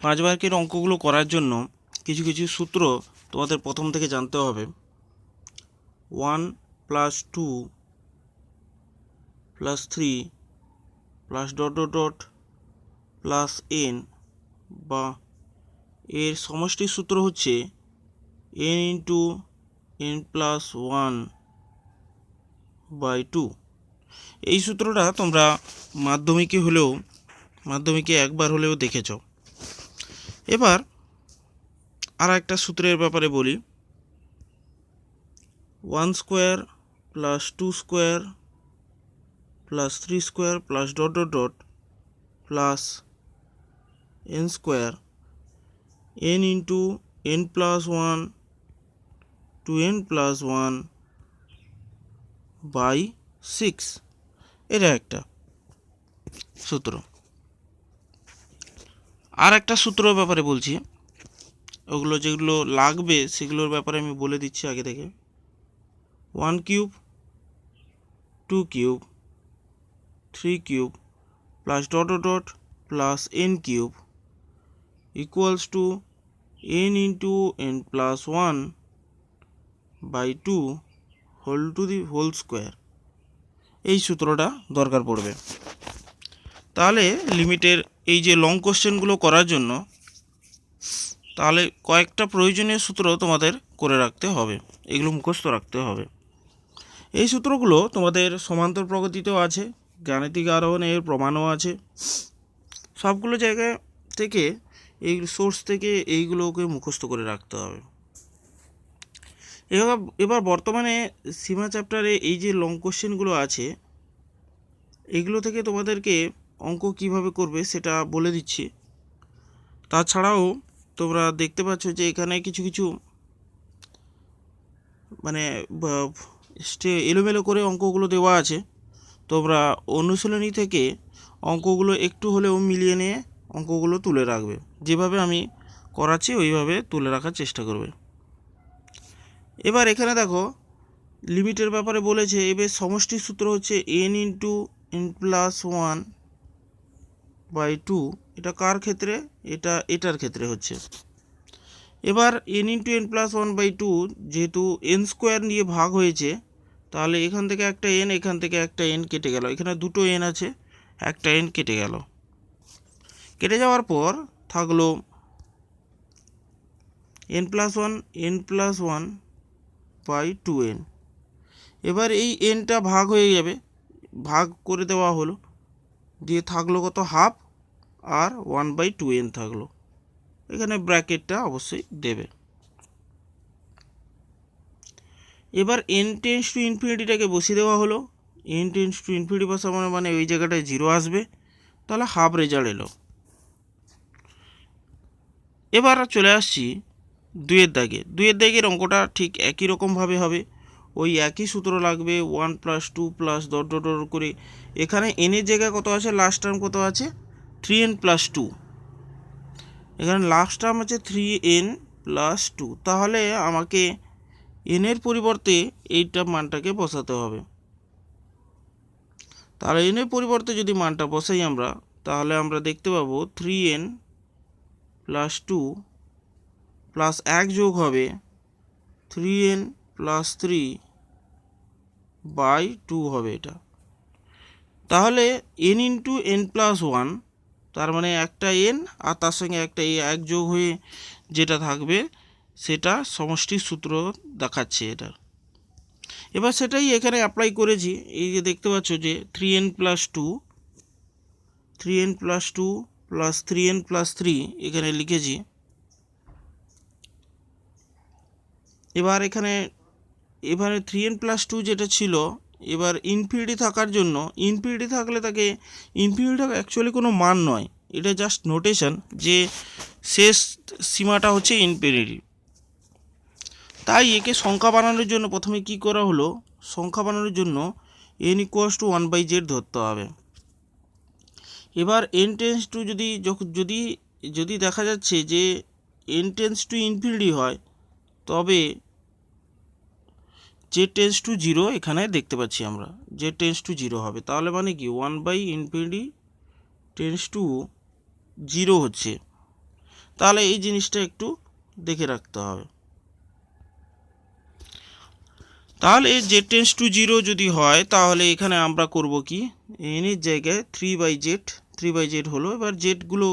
পাঁচ মার্কের অঙ্কগুলো করার জন্য কিছু কিছু সূত্র তোমাদের প্রথম থেকে জানতে হবে। 1 + 2 + 3 + ... n বা এর সমষ্টির সূত্র হচ্ছে n × n+1/2। এই সূত্রটা তোমরা মাধ্যমিকে একবার হলেও দেখেছ। এবার আর একটা সূত্রের ব্যাপারে বলি। 1² + 2² + 3² + ... n², n × n+1 to n+1/6, এটা একটা সূত্র। আর একটা সূত্রের ব্যাপারে বলছি, ওগুলো যেগুলো লাগবে সেগুলোর ব্যাপারে আমি বলে দিচ্ছি আগে থেকে। 1³ 2³ 3³ + ... n³ = n × n+1/2 whole square. এই সূত্রটা দরকার পড়বে। তাহলে লিমিটের এই যে লং কোশ্চেনগুলো করার জন্য তাহলে কয়েকটা প্রয়োজনীয় সূত্র তোমাদের করে রাখতে হবে, এগুলো মুখস্থ রাখতে হবে। এই সূত্রগুলো তোমাদের সমান্তর প্রগতিতেও আছে, গাণিতিক আরোহণের প্রমাণও আছে। সবগুলো জায়গায় থেকে এই সোর্স থেকে এইগুলোকে মুখস্থ করে রাখতে হবে। এবার বর্তমানে সীমা চ্যাপ্টারে এই যে লং কোশ্চেনগুলো আছে এগুলো থেকে তোমাদেরকে অঙ্ক কিভাবে করবে সেটা বলে দিচ্ছি। তাছাড়াও তোমরা দেখতে পাচ্ছ যে এখানে কিছু কিছু মানে এলোমেলো করে অঙ্কগুলো দেওয়া আছে। তোমরা অনুশীলনী থেকে অঙ্কগুলো একটু হলেও মিলিয়ে নিয়ে অঙ্কগুলো তুলে রাখবে। যেভাবে আমি করাচ্ছি ওইভাবে তুলে রাখার চেষ্টা করবে। এবার এখানে দেখো লিমিটের ব্যাপারে বলেছে। এবার সমষ্টির সূত্র হচ্ছে n × n+1/2। এটা কার ক্ষেত্রে? এটার ক্ষেত্রে হচ্ছে। এবার n × n+1/2 যেহেতু n² নিয়ে ভাগ হয়েছে, তাহলে এখান থেকে একটা n, এখান থেকে একটা n কেটে গেল। এখানে দুটো n আছে, একটা n কেটে গেল। কেটে যাওয়ার পর থাকলো n+1/2n। এবার এই nটা ভাগ হয়ে যাবে, ভাগ করে দেওয়া হলো, দিয়ে থাকলো কত? হাফ, আর 1/2n থাকলো। এখানে ব্র্যাকেটটা অবশ্যই দেবে। এবার n টেন্ডস টু ইনফিনিটিটাকে বসিয়ে দেওয়া হলো। n টেন্ডস টু ইনফিনিটি বসানো মানে ওই জায়গাটায় 0 আসবে, তাহলে হাফ রেজাল্ট এলো। এবার চলে আসছি 2-এর দাগে। 2-এর দাগের অঙ্কটা ঠিক একই রকমভাবে হবে। ওই একই সূত্র লাগবে, 1 + 2 + ... করে। এখানে এনের জায়গায় কত আছে? লাস্ট টার্ম কত আছে? 3n + 2। এখানে লাস্ট টার্ম আছে 3n + 2। তাহলে আমাকে এনের পরিবর্তে এইটা মানটাকে বসাতে হবে। তাহলে এনের পরিবর্তে যদি মানটা বসাই আমরা, তাহলে আমরা দেখতে পাবো 3n + 2 প্লাস 1 যোগ হবে 3n + 3/2 হবে এটা। তাহলে n × n+1, তার মানে একটা n আর তার সঙ্গে একটা 1 যোগ হয়ে যেটা থাকবে সেটা সমষ্টির সূত্র দেখাচ্ছে এটা। এবার সেটাই এখানে অ্যাপ্লাই করেছি। এই যে দেখতে পাচ্ছ যে 3n + 2 + 3n + 3 এখানে লিখেছি। এবার এখানে 3n + 2 যেটা ছিল, এবার ইনফিনিটি থাকার জন্য, ইনফিনিটি থাকলে তাকে ইনফিনিটি অ্যাকচুয়ালি কোনো মান নয়, এটা জাস্ট নোটেশন যে শেষ সীমাটা হচ্ছে ইনফিনিটি। তাই একে সংখ্যা বানানোর জন্য প্রথমে কি করা হলো? সংখ্যা বানানোর জন্য n = 1/z ধরতে হবে। এবার n টেন্ডস টু যদি দেখা যাচ্ছে যে n টেন্ডস টু ইনফিনিটি হয়, তবে z টেন্ডস টু 0 এখানে দেখতে পাচ্ছি আমরা, z টেন্ডস টু 0 হবে। তাহলে মানে কি 1/∞ টেন্ডস টু 0 হচ্ছে। তাহলে এই জিনিসটা একটু দেখে রাখতে হবে। তাহলে জেড টেন্স টু জিরো যদি হয় তাহলে এখানে আমরা করব কি, এন এর জায়গায় 3/z হলো। এবার জেডগুলো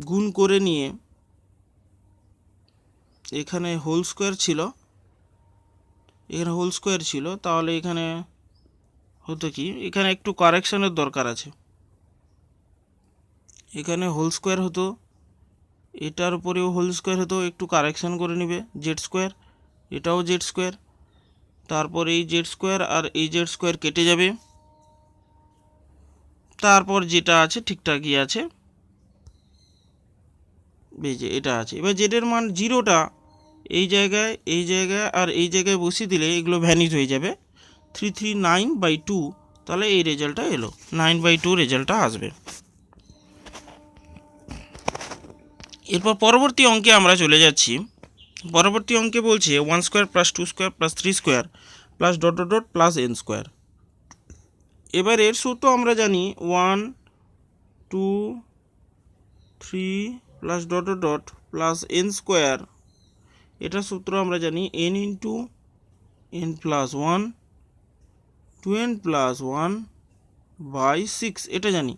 গুণ করে নিয়ে এখানে হোল স্কোয়ার ছিল, তাহলে এখানে হতো কি, এখানে একটু কারেকশনের দরকার আছে। এখানে হোল স্কোয়ার হতো, এটার উপরেও হোল স্কোয়ার হতো, একটু কারেকশন করে নেবে। জেড স্কোয়ার, এটাও জেড স্কোয়ার, তারপর এই জেড স্কোয়ার আর এই জেড স্কোয়ার কেটে যাবে, তারপর যেটা আছে ঠিকঠাকই আছে, এই যে এটা আছে। এবার জেডের মান জিরোটা এই জায়গায় আর এই জায়গায় বসিয়ে দিলে এগুলো ভ্যানিশ হয়ে যাবে, 339/2, তাহলে এই রেজাল্টটা এলো, 9/2 রেজাল্টটা আসবে। এরপর পরবর্তী অঙ্কে আমরা চলে যাচ্ছি। পরবর্তী অঙ্কে বলছে 1² + 2² + 3² +... n²। এবার এর সূত্র আমরা জানি 1 2 3 +... এটার সূত্র আমরা জানি n × n+1 2n+1/6, এটা জানি।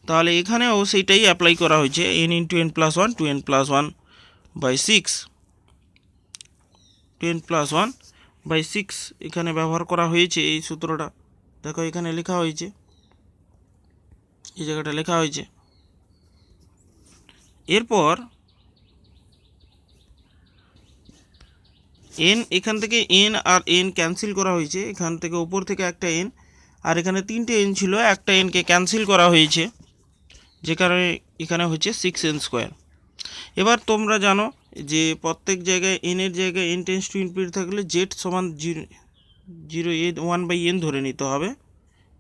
তাহলে এখানেও সেইটাই অ্যাপ্লাই করা হয়েছে, n × n+1 2n+1/6, 2n+1/6 এখানে ব্যবহার করা হয়েছে এই সূত্রটা। দেখো এখানে লেখা হয়েছে, এই জায়গাটা লেখা হয়েছে। এরপর n, এখান থেকে n আর n ক্যান্সেল করা হয়েছে, এখান থেকে উপর থেকে একটা n, আর এখানে 3টে n ছিল, একটা nকে ক্যান্সেল করা হয়েছে, যে কারণে এখানে হচ্ছে 6n²। এবার তোমরা জানো যে প্রত্যেক জায়গায় n এর জায়গায় n টেন্স টু ইনফিনিটি থাকলে z সমান 0 1/n ধরে নিতে হবে।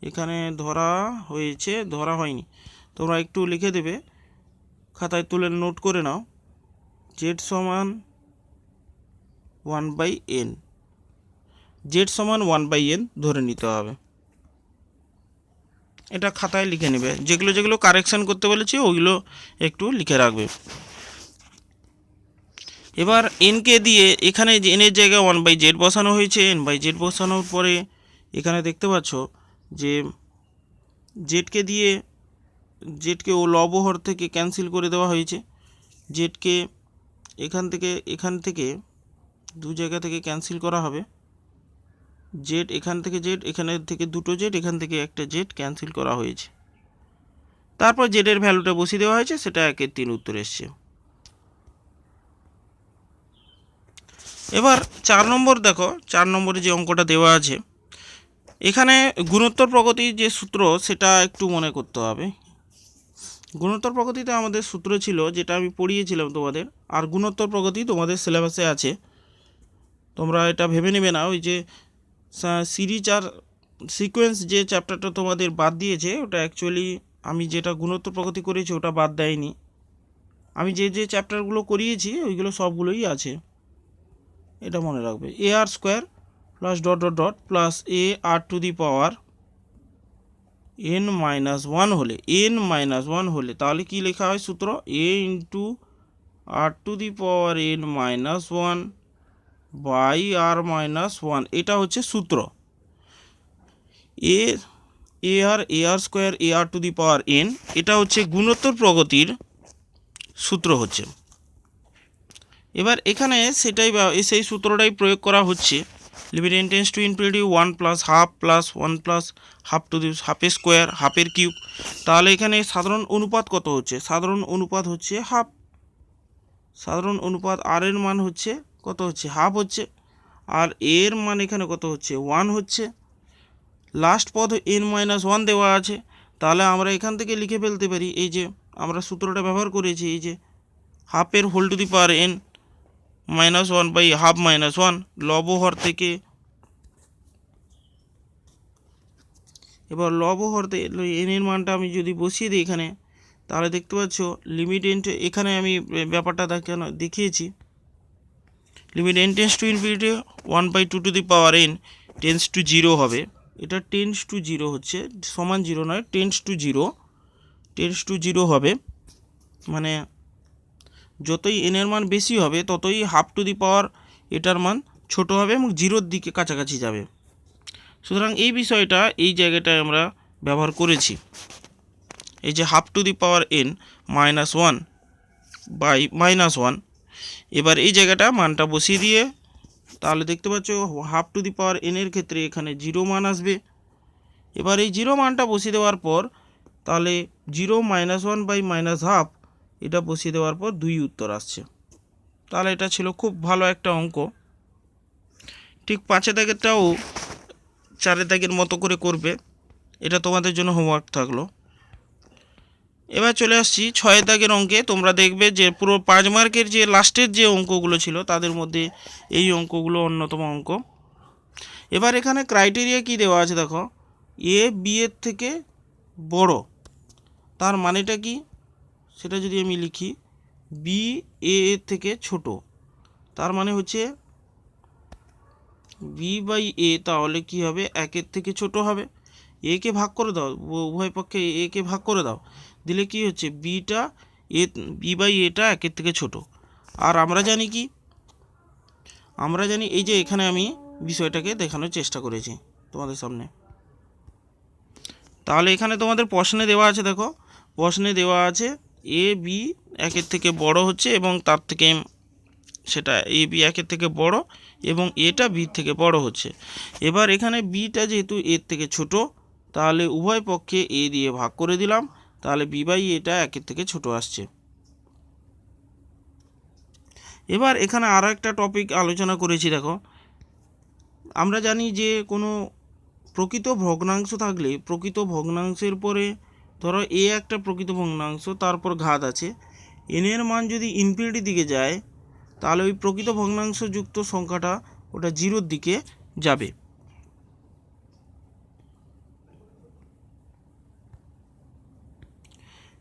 এখানে ধরা হয়নি, তোমরা একটু লিখে দেবে, খাতায় তুলে নোট করে নাও, z সমান 1/n, ধরে নিতে হবে। এটা খাতায় লিখে নেবে, যেগুলো কারেকশান করতে বলেছি ওইগুলো একটু লিখে রাখবে। এবার এনকে দিয়ে এখানে এনের জায়গায় 1/z বসানো হয়েছে। n/z বসানোর পরে এখানে দেখতে পাচ্ছ যে জেডকে ও লবহর থেকে ক্যান্সেল করে দেওয়া হয়েছে। জেডকে এখান থেকে দু জায়গা থেকে ক্যান্সেল করা হবে। জেড এখান থেকে দুটো জেড, এখান থেকে একটা জেড ক্যান্সেল করা হয়েছে। তারপর জেডের ভ্যালুটা বসিয়ে দেওয়া হয়েছে, সেটা 1/3 উত্তর এসছে। এবার 4 নম্বর দেখো, 4 নম্বরে যে অঙ্কটা দেওয়া আছে, এখানে গুণোত্তর প্রগতির যে সূত্র সেটা একটু মনে করতে হবে। গুণোত্তর প্রগতিতে আমাদের সূত্র ছিল, যেটা আমি পড়িয়েছিলাম তোমাদের, আর গুণোত্তর প্রগতি তোমাদের সিলেবাসে আছে, তোমরা এটা ভেবে নেবে না। ওই যে সিরিজ আর সিকোয়েন্স যে চ্যাপ্টারটা তোমাদের বাদ দিয়েছে, ওটা অ্যাকচুয়ালি আমি যেটা গুণোত্তর প্রগতি করেছি ওটা বাদ দেয়নি। আমি যে চ্যাপ্টারগুলো করিয়েছি ওইগুলো সবগুলোই আছে, এটা মনে রাখবে। ar² +... (n−1) হলে তাহলে কি লেখা হয় সূত্র, a × r⁻1/r−1, এটা হচ্ছে সূত্র। ar² এটা হচ্ছে গুণোত্তর প্রগতির সূত্র হচ্ছে। এবার এখানে সেই সূত্রটাই প্রয়োগ করা হচ্ছে। Limit n tends to infinity 1 + half plus 1 + half to the হাফের স্কোয়ার, হাফের কিউব। তাহলে এখানে সাধারণ অনুপাত কত হচ্ছে, সাধারণ অনুপাত হচ্ছে হাফ। সাধারণ অনুপাত আর এর মান হচ্ছে কত হচ্ছে, হাফ হচ্ছে, আর এর মান এখানে কত হচ্ছে, 1 হচ্ছে। লাস্ট পদ n−1 দেওয়া আছে, তাহলে আমরা এখান থেকে লিখে ফেলতে পারি, এই যে আমরা সূত্রটা ব্যবহার করেছি, এই যে হাফের whole to the power n−1/½ লবহর থেকে। এবার লবহর n এর মানটা আমি যদি বসিয়ে দিই এখানে, তাহলে দেখতে পাচ্ছ লিমিট n, এখানে আমি ব্যাপারটা দেখিয়েছি। Limit n tends to infinity 1/2 two the power n tends to 0 হবে। এটা টেন্স টু 0 হচ্ছে, সমান 0 নয়, টেন্স টু টেন্ডস টু 0 হবে, মানে যতই এনের মান বেশি হবে ততই হাফ টু দি পাওয়ার এটার মান ছোট হবে এবং 0-র দিকে কাছাকাছি যাবে। সুতরাং এই বিষয়টা এই জায়গাটায় আমরা ব্যবহার করেছি। এই যে half to the power n -1 by -1, এবার এই জায়গাটা মানটা বসিয়ে দিয়ে তাহলে দেখতে পাচ্ছ half to the power n এর ক্ষেত্রে এখানে 0 মান আসবে। এবার এই 0 মানটা বসিয়ে দেওয়ার পর তাহলে 0 -1 বাই -1/2 এটা বসিয়ে দেওয়ার পর 2 উত্তর আসছে। তাহলে এটা ছিল খুব ভালো একটা অঙ্ক। ঠিক 5 দাগেরটাও 4 দাগের মতো করে করবে, এটা তোমাদের জন্য হোমওয়ার্ক থাকলো। এবার চলে আসছি 6 দাগের অঙ্কে। তোমরা দেখবে যে পুরো 5 মার্কের যে লাস্টের যে অঙ্কগুলো ছিল তাদের মধ্যে এই অঙ্কগুলো অন্যতম অঙ্ক। এবার এখানে ক্রাইটেরিয়া কি দেওয়া আছে দেখো, এ বি এর থেকে বড়, তার মানেটা কি সেটা যদি আমি লিখি, বি এ এর থেকে ছোট, তার মানে হচ্ছে বি বাই এ তাহলে কি হবে, 1-এর থেকে ছোট হবে। এ কে ভাগ করে দাও, উভয় পক্ষে এ কে ভাগ করে দাও, দিলে কি হচ্ছে বিটা বি বাই এটা 1-এর থেকে ছোট। আর আমরা জানি কি, আমরা জানি এই যে এখানে আমি বিষয়টাকে দেখানোর চেষ্টা করেছি তোমাদের সামনে। তাহলে এখানে তোমাদের প্রশ্নে দেওয়া আছে, দেখো প্রশ্নে দেওয়া আছে এ বি 1-এর থেকে বড় হচ্ছে এবং তার থেকে সেটা এ বি 1-এর থেকে বড় এবং এটা বি থেকে বড় হচ্ছে। এবার এখানে বিটা যেহেতু এর থেকে ছোট, তাহলে উভয় পক্ষে এ দিয়ে ভাগ করে দিলাম, তাহলে বি বাই এটা 1-এর থেকে ছোট আসছে। এবার এখানে আরও একটা টপিক আলোচনা করেছি, দেখো আমরা জানি যে কোনো প্রকৃত ভগ্নাংশ থাকলে প্রকৃত ভগ্নাংশের পরে ধরো এ একটা প্রকৃত ভগ্নাংশ, তারপর ঘাত আছে, এনের মান যদি ইনফিনিটির দিকে যায় তাহলে ওই প্রকৃত ভগ্নাংশ যুক্ত সংখ্যাটা ওটা 0-র দিকে যাবে।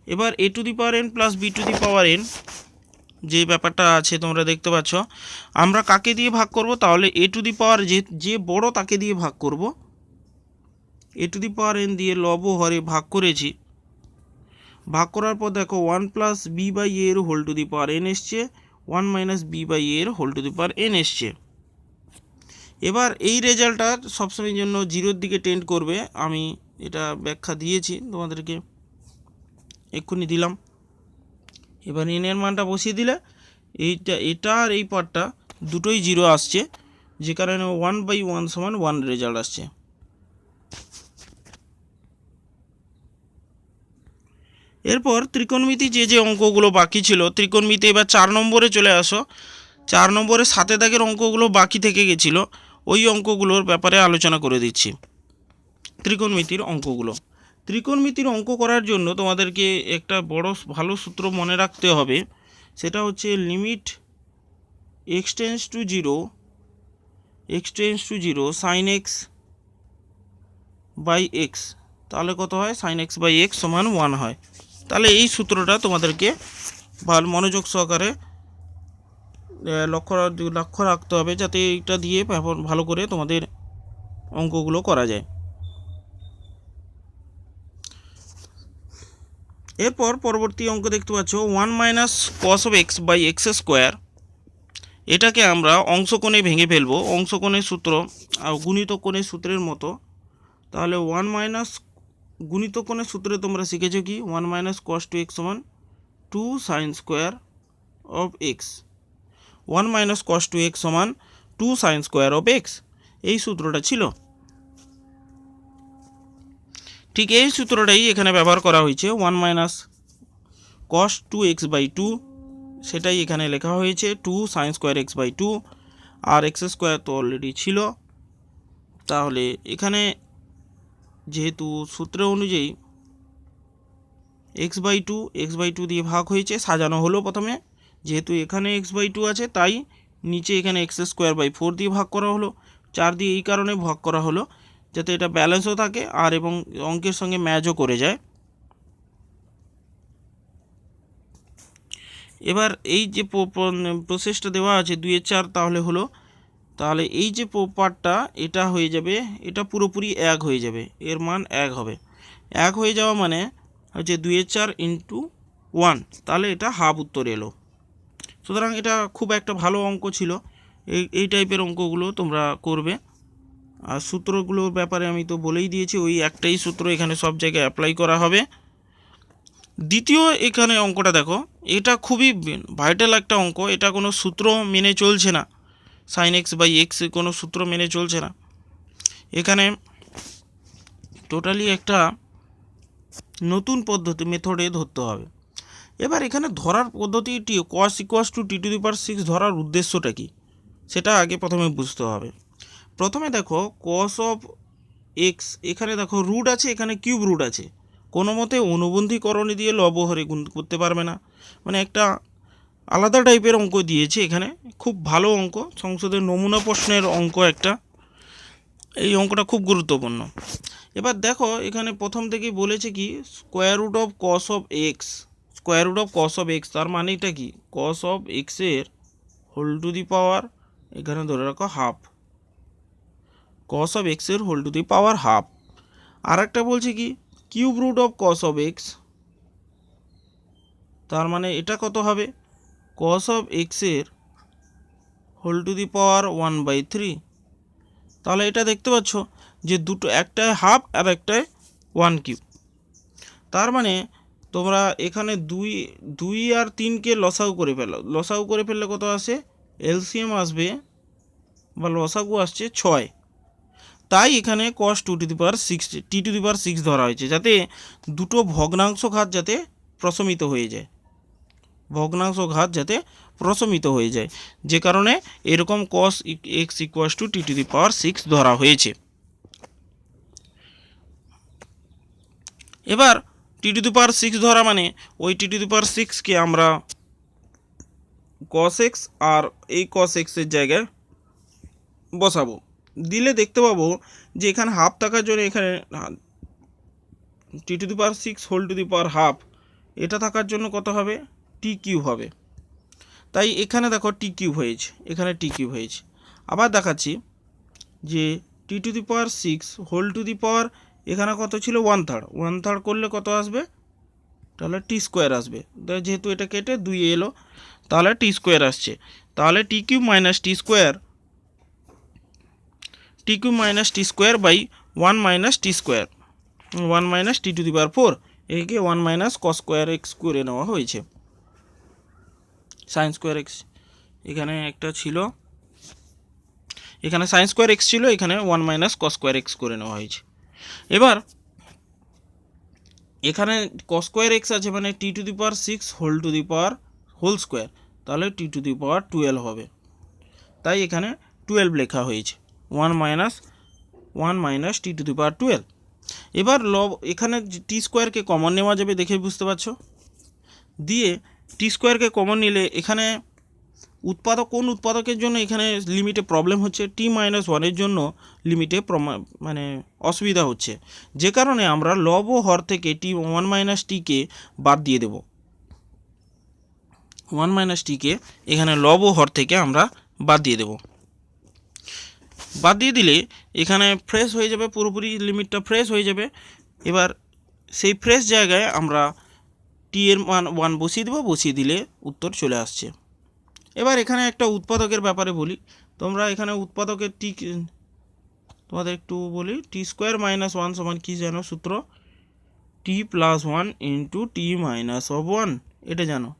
এবার a two the power n plus b two the power n যে ব্যাপারটা আছে তোমরা দেখতে পাচ্ছ, আমরা কাকে দিয়ে ভাগ করব, তাহলে a টু দি পাওয়ার যে বড় তাকে দিয়ে ভাগ করব। a two the power n দিয়ে লব হরে ভাগ করেছি, ভাগ করার পর দেখো 1 প্লাস বি বাই এর whole to the power n এসছে, 1 মাইনাস বি বাই এর whole to the power n এসছে। এবার এই রেজাল্টটা সবসময়ের জন্য 0-র দিকে টেন্ড করবে, আমি এটা ব্যাখ্যা দিয়েছি তোমাদেরকে, এক্ষুনি দিলাম। এবার n এর মানটা বসিয়ে দিলে এটা আর এই পার্টটা দুটোই 0 আসছে, যে কারণে 1/1 সমান 1 রেজাল্ট আসছে। এরপর ত্রিকোণমিতি যে অঙ্কগুলো বাকি ছিল, ত্রিকোণমিতি এবার 4 নম্বরে চলে আসো। 4 নম্বরে 7 দাগের অঙ্কগুলো বাকি থেকে গেছিলো, ওই অঙ্কগুলোর ব্যাপারে আলোচনা করে দিচ্ছি। ত্রিকোণমিতির অঙ্কগুলো, ত্রিকোণমিতির অঙ্ক করার জন্য তোমাদেরকে একটা বড় ভালো সূত্র মনে রাখতে হবে, সেটা হচ্ছে limit x tends to 0 sine x by x, তাহলে কত হয়, সাইন এক্স বাই এক্স সমান 1 হয়। তাহলে এই সূত্রটা তোমাদেরকে ভালো মনোযোগ সহকারে লক্ষ্য রাখতে হবে, যাতে এটা দিয়ে ভালো করে তোমাদের অঙ্কগুলো করা যায়। এরপর পরবর্তী অঙ্ক দেখতে পাচ্ছ 1 minus cos of x by x square, এটাকে আমরা অংশকোণে ভেঙে ফেলবো, অংশকোণের সূত্র গুণিতক কোণের সূত্রের মতো। তাহলে 1 মাইনাস গুণিতক কোণের সূত্রে তোমরা শিখেছো কি, 1 মাইনাস কস টু এক্স সমান 2 sine square of x, 1 minus cos two x সমান 2 সাইন স্কোয়ার অফ এক্স, এই সূত্রটা ছিল। ঠিক এই সূত্রটাই এখানে ব্যবহার করা হয়েছে, 1 মাইনাস কস 2x বাই 2, সেটাই এখানে লেখা হয়েছে 2 সাইন স্কোয়ার এক্স বাই 2, আর এক্স স্কোয়ার তো অলরেডি ছিল। তাহলে এখানে যেহেতু সূত্র অনুযায়ী এক্স বাই 2 দিয়ে ভাগ হয়েছে, সাজানো হলো প্রথমে, যেহেতু এখানে এক্স বাই 2 আছে তাই নিচে এখানে এক্স স্কোয়ার বাই 4 দিয়ে ভাগ করা হলো, 4 দিয়ে এই কারণে ভাগ করা হলো যাতে এটা ব্যালেন্সও থাকে আর এবং অঙ্কের সঙ্গে ম্যাচও করে যায়। এবার এই যে প্রসেসটা দেওয়া আছে 2/4 তাহলে হলো, তাহলে এই যে পার্টটা এটা হয়ে যাবে, এটা পুরোপুরি 1 হয়ে যাবে, এর মান 1 হবে। 1 হয়ে যাওয়া মানে হচ্ছে 2/4 ইন্টু 1, তাহলে এটা হাফ উত্তর এলো। সুতরাং এটা খুব একটা ভালো অঙ্ক ছিল। এই টাইপের অঙ্কগুলো তোমরা করবে। আর সূত্রগুলোর ব্যাপারে আমি তো বলেই দিয়েছি, ওই একটাই সূত্র এখানে সব জায়গায় অ্যাপ্লাই করা হবে। দ্বিতীয় এখানে অঙ্কটা দেখো, এটা খুবই ভাইটাল একটা অঙ্ক। এটা কোনো সূত্র মেনে চলছে না, সাইন এক্স বাই এক্স কোনো সূত্র মেনে চলছে না। এখানে টোটালি একটা নতুন পদ্ধতি মেথডে ধরতে হবে। এবার এখানে ধরার পদ্ধতিটি কস ইকুয়াস টু t⁶ ধরার উদ্দেশ্যটা কি, সেটা আগে প্রথমে বুঝতে হবে। প্রথমে দেখো কস অফ এক্স, এখানে দেখো রুট আছে, এখানে কিউব রুট আছে। কোনো মতে অনুবন্ধীকরণে দিয়ে লবহরে গুণ করতে পারবে না, মানে একটা আলাদা টাইপের অঙ্ক দিয়েছে এখানে। খুব ভালো অঙ্ক, সংসদের নমুনা প্রশ্নের অঙ্ক একটা। এই অঙ্কটা খুব গুরুত্বপূর্ণ। এবার দেখো এখানে প্রথম থেকেই বলেছে কি square root of cos of x, square root of cos of x, তার মানে এটা কি কস অফ এক্সের হোল টু দি পাওয়ার, এখানে ধরে রাখো হাফ, কস অফ এক্সের whole to the power half. আর একটা বলছে কি cube root of cos of x, তার মানে এটা কত হবে কস অফ এক্সের হোল টু দি পাওয়ার 1/3। তাহলে এটা দেখতে পাচ্ছ যে দুটো, একটায় হাফ আর একটায় 1/3। তার মানে তোমরা এখানে 2 আর 3কে লসাগু করে ফেলো, লসাগু করে ফেললে কত আসে, এলসিএম আসবে বা লসাগু আসছে 6। তাই এখানে cos 2⁶ t⁶ ধরা হয়েছে, যাতে দুটো ভগ্নাংশ ঘাত যাতে প্রশমিত হয়ে যায়, ভগ্নাংশ ঘাত যাতে প্রশমিত হয়ে যায়, যে কারণে এরকম cos x equals to t⁶ ধরা হয়েছে। এবার t⁶ ধরা মানে ওই t⁶কে আমরা cos x আর এই cos x এর জায়গায় বসাবো, দিলে দেখতে পাবো যে এখানে হাফ থাকার জন্য এখানে t⁶ whole to the power half, এটা থাকার জন্য কত হবে t³ হবে। তাই এখানে দেখো t³ হয়েছে, এখানে t³ হয়েছে। আবার দেখাচ্ছি যে t⁶ whole to the power এখানে কত ছিল 1/3 করলে কত আসবে, তাহলে t² আসবে। যেহেতু এটা কেটে 2 এলো, তাহলে t² আসছে। তাহলে t³ minus t² by 1 minus t², 1 minus t⁴, একে 1 মাইনাস cos² x করে নেওয়া হয়েছে, sin² x এখানে একটা ছিল, এখানে sin² x ছিল, এখানে 1 মাইনাস cos² x করে নেওয়া হয়েছে। এবার এখানে cos² x আছে, মানে t⁶ whole to the power whole square, তাহলে t⁴ হবে। তাই এখানে 12 লেখা হয়েছে, 1 মাইনাস t⁴। এবার এখানে t²কে কমন নেওয়া যাবে, দেখে বুঝতে পারছো। দিয়ে t²কে কমন নিলে এখানে উৎপাদক, কোন উৎপাদকের জন্য এখানে লিমিটে প্রবলেম হচ্ছে, t-1 জন্য লিমিটে মানে অসুবিধা হচ্ছে, যে কারণে আমরা লব ও হর থেকে t1 মাইনাস টিকে বাদ দিয়ে দেব। 1 মাইনাস টিকে এখানে লব ও হর থেকে আমরা বাদ দিয়ে দেব। বাদ দিয়ে দিলে এখানে ফ্রেশ হয়ে যাবে, পুরোপুরি লিমিটটা ফ্রেশ হয়ে যাবে। এবার সেই ফ্রেশ জায়গায় আমরা টি এর মান 1 বসিয়ে দেবো, বসিয়ে দিলে উত্তর চলে আসছে। এবার এখানে একটা উৎপাদকের ব্যাপারে বলি, তোমরা এখানে উৎপাদকের তোমাদের একটু বলি, t² মাইনাস 1 সমান কী জানো সূত্র, t+1 ইন্টু t-1, এটা জানো,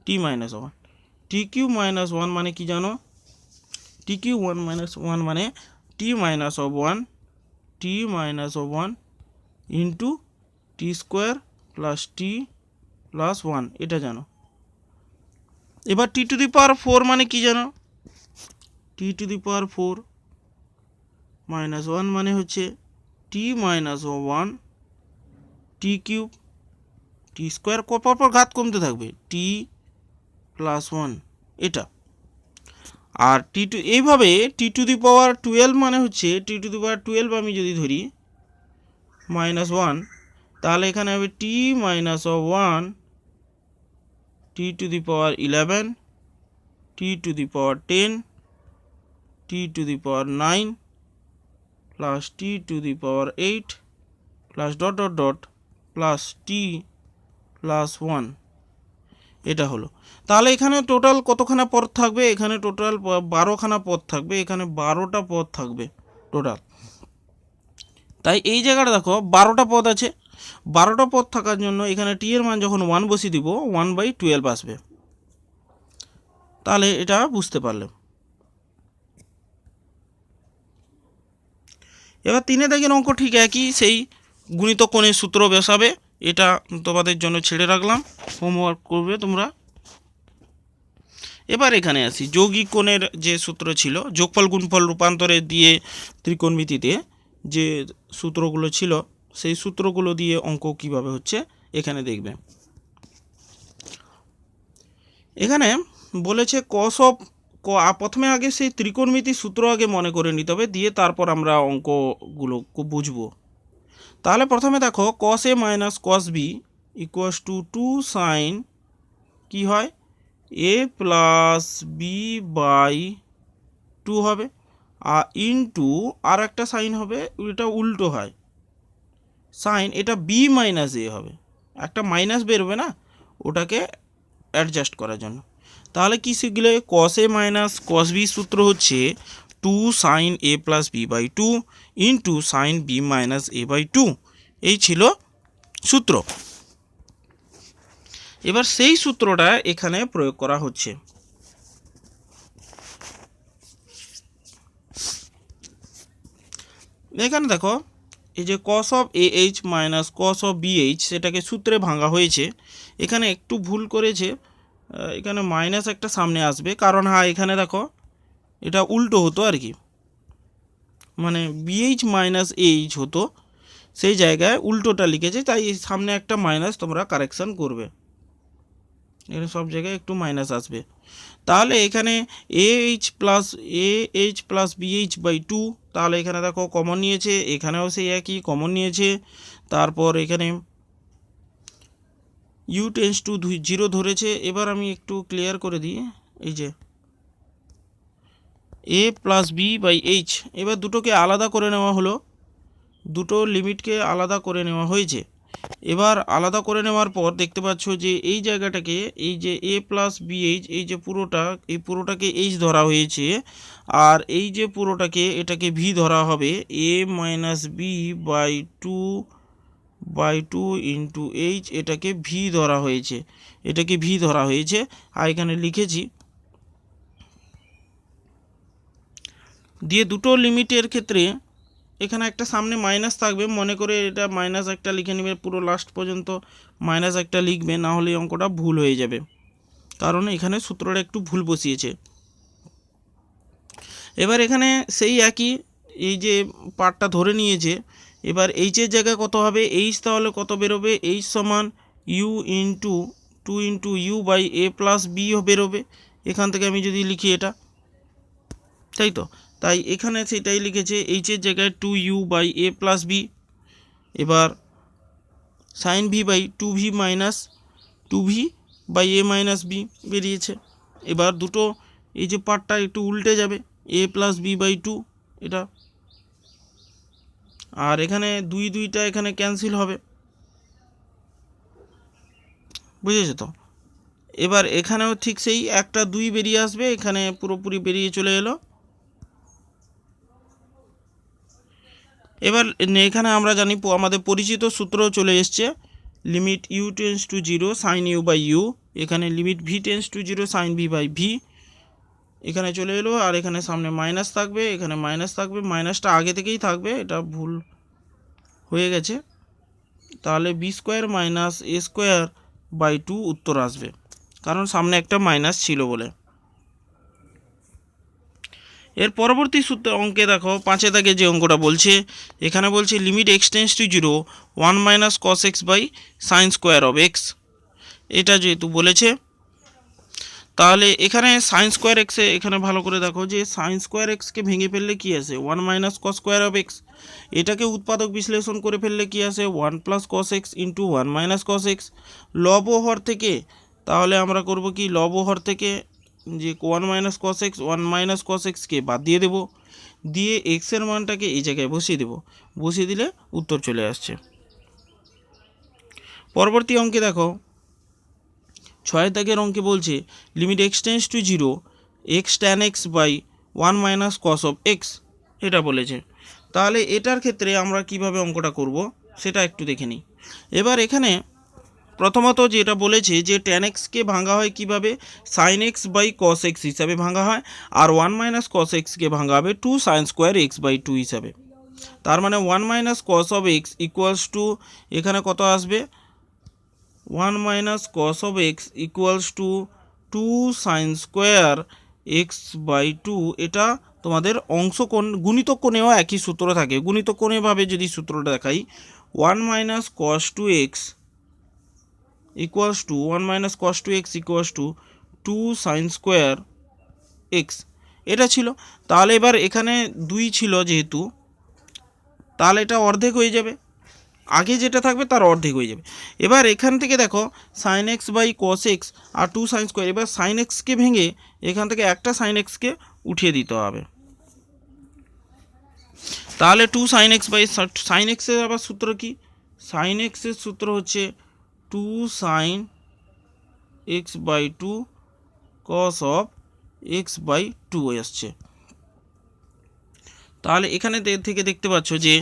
t-1, t³ মাইনাস 1 মানে কি জানো, t³ 1 মাইনাস 1 মানে t-1 into t² plus t+1, এটা জানো। এবার t⁴ মানে কি জানো, t⁴ মাইনাস 1 মানে হচ্ছে t-1 t³ t² পরপর ঘাত কমতে থাকবে, t+1 এটা। আর এইভাবে t⁴ মানে হচ্ছে t⁴ আমি যদি ধরি -1, তাহলে এখানে হবে t-1 t⁴11 t⁴10 t⁴9 plus t⁴8 plus ... plus t plus 1 এটা হলো। তাহলে এখানে টোটাল কতখানা পদ থাকবে? এখানে টোটাল 12খানা পদ থাকবে, এখানে 12টা পদ থাকবে টোটাল। তাই এই জায়গাটা দেখো 12টা পদ আছে, 12টা পদ থাকার জন্য এখানে টি এর মান যখন 1 বসিয়ে দিব 1/12 আসবে। তাহলে এটা বুঝতে পারলে। এবার 3 দাগের অঙ্ক ঠিক একই, সেই গুণিত কোণের সূত্র বসাবে। এটা তোমাদের জন্য ছেড়ে রাখলাম, হোমওয়ার্ক করবে তোমরা। এবার এখানে আসি, যৌগিক কোণের যে সূত্র ছিল, যোগফল গুণফল রূপান্তরে দিয়ে ত্রিকোণমিতিতে যে সূত্রগুলো ছিল, সেই সূত্রগুলো দিয়ে অঙ্ক কিভাবে হচ্ছে এখানে দেখবে। এখানে বলেছে কস অফ, প্রথমে আগে সেই ত্রিকোণমিতির সূত্র আগে মনে করে নিতে হবে, দিয়ে তারপর আমরা অঙ্কগুলো বুঝবো। তাহলে প্রথমে দেখো cos A minus cos B equals to 2 sine কি হয় এ প্লাস বি বাই 2 হবে, আর ইনটু আর একটা সাইন হবে, এটা উল্টো হয় সাইন, এটা বি মাইনাস এ হবে, একটা মাইনাস বেরোবে না, ওটাকে অ্যাডজাস্ট করার জন্য। তাহলে কি শিখলে? কস এ মাইনাস কস বি সূত্র হচ্ছে 2 sine A plus B by 2 into sine B minus A by 2, এই ছিল সূত্র। এবার সেই সূত্রটা এখানে প্রয়োগ করা হচ্ছে। এখানে দেখো এই যে cos of A H minus cos of B H, সেটাকে সূত্রে ভাঙা হয়েছে। এখানে একটু ভুল করেছে, এখানে মাইনাস একটা সামনে আসবে, কারণ হ্যাঁ এখানে দেখো এটা উল্টো হতো আর কি, মানে বিএইচ মাইনাস এইচ হতো, সেই জায়গায় উল্টোটা লিখেছে, তাই সামনে একটা মাইনাস তোমরা কারেকশান করবে, এখানে সব জায়গায় একটু মাইনাস আসবে। তাহলে এখানে A H plus B H by 2, তাহলে এখানে দেখো কমন নিয়েছে, এখানেও সেই একই কমন নিয়েছে। তারপর এখানে ইউ টেন্স টু 0 ধরেছে। এবার আমি একটু ক্লিয়ার করে দিই, এই যে এ প্লাস বি বাই এইচ, এবার দুটোকে আলাদা করে নেওয়া হলো, দুটো লিমিটকে আলাদা করে নেওয়া হয়েছে। এবার আলাদা করে নেওয়ার পর দেখতে পাচ্ছ যে এই জায়গাটাকে, এই যে এ প্লাস বি এইচ, এই যে পুরোটা, এই পুরোটাকে এইচ ধরা হয়েছে, আর এই যে পুরোটাকে এটাকে ভি ধরা হবে, A minus B by two into H, এটাকে ভি ধরা হয়েছে, এটাকে ভি ধরা হয়েছে। আর এখানে লিখেছি, দিয়ে দুটো লিমিটের ক্ষেত্রে এখানে একটা সামনে মাইনাস থাকবে, মনে করে এটা মাইনাস একটা লিখে নেবে, পুরো লাস্ট পর্যন্ত মাইনাস একটা লিখবে, না হলে অঙ্কটা ভুল হয়ে যাবে, কারণ এখানে সূত্রটা একটু ভুল বসিয়েছে। এবার এখানে সেই একই, এই যে পার্টটা ধরে নিয়েছে, এবার এইচের জায়গায় কত হবে, এইচ তাহলে কত বেরোবে, এইচ সমান U into 2 into U by A plus B বেরোবে। এখান থেকে আমি যদি লিখি এটা, তাই তো, তাই এখানে সেটাই লিখেছে, এইচের জায়গায় 2u by A plus B. এবার sine V by 2v minus 2v by A minus B বেরিয়েছে। এবার দুটো এই যে পার্টটা একটু উল্টে যাবে, এ প্লাস বি বাই 2 এটা, আর এখানে দুইটা এখানে ক্যান্সেল হবে, বুঝেছো তো। এবার এখানেও ঠিক সেই একটা 2 বেরিয়ে আসবে, এখানে পুরোপুরি বেরিয়ে চলে এলো। এবার এখানে আমরা জানি আমাদের পরিচিত সূত্র চলে এসছে, limit U tends to 0 sine U by U, এখানে limit V tends to 0 sine V by V, এখানে চলে এলো। আর এখানে সামনে মাইনাস থাকবে, এখানে মাইনাস থাকবে, মাইনাসটা আগে থেকেই থাকবে, এটা ভুল হয়ে গেছে। তাহলে B square minus A square by 2 উত্তর আসবে, কারণ সামনে একটা মাইনাস ছিল বলে। এর পরবর্তী সূত্র অঙ্কে দেখো 5 দাগে যে অঙ্কটা বলছে, এখানে বলছে limit x tends to 0 1 minus cos x by sine square of x, এটা যেহেতু বলেছে, তাহলে এখানে সাইন স্কোয়ার এক্সে, এখানে ভালো করে দেখো যে সাইন স্কোয়ার এক্সকে ভেঙে ফেললে কী আসে 1 minus cos square of x, এটাকে উৎপাদক বিশ্লেষণ করে ফেললে কী আসে 1 plus cos x into 1 minus cos x. লব ও হর থেকে তাহলে আমরা করব কি, লব ও হর থেকে যে 1 minus cos x 1 minus cos এক্সকে বাদ দিয়ে দেবো, দিয়ে এক্সের মানটাকে এই জায়গায় বসিয়ে দেবো, বসিয়ে দিলে উত্তর চলে আসছে। পরবর্তী অঙ্কে দেখো 6 দাগের অঙ্কে বলছে limit x tends to 0 x tan x by 1 minus cos of x, এটা বলেছে। তাহলে এটার ক্ষেত্রে আমরা কিভাবে অঙ্কটা করব সেটা একটু দেখে নিই। এবার এখানে প্রথমত যেটা বলেছে যে ট্যান এক্সকে ভাঙা হয় কিভাবে, sine x by cos x হিসাবে ভাঙা হয়, আর 1 মাইনাস কস এক্সকে ভাঙা হবে 2 সাইন স্কোয়ার এক্স বাই 2 হিসাবে। তার মানে 1 minus cos of x equals to এখানে কত আসবে, 1 minus cos of x equals to 2 sine square x by 2। এটা তোমাদের অংশকোণ গুণিতক কোণেও একই সূত্র থাকে। গুণিতক কোণেভাবে যদি সূত্রটা দেখাই, 1 minus cos 2x equals to 1 minus cos 2x equals to 2 sine square x, এটা ছিল। তাহলে এবার এখানে 2 ছিল যেহেতু, তাহলে এটা অর্ধেক হয়ে যাবে, আগে যেটা থাকবে তার অর্ধেক হয়ে যাবে। এবার এখান থেকে দেখো sine x by cos x আর 2 সাইন স্কোয়ার, এবার সাইন এক্সকে ভেঙে এখান থেকে একটা সাইন এক্সকে উঠিয়ে দিতে হবে। তাহলে 2 সাইন এক্স বাই সাইন এক্সের আবার সূত্র কি, সাইন এক্সের সূত্র হচ্ছে 2 sine x by 2 cos of x by 2 আসছে। তাহলে এখানে থেকে দেখতে পাচ্ছ যে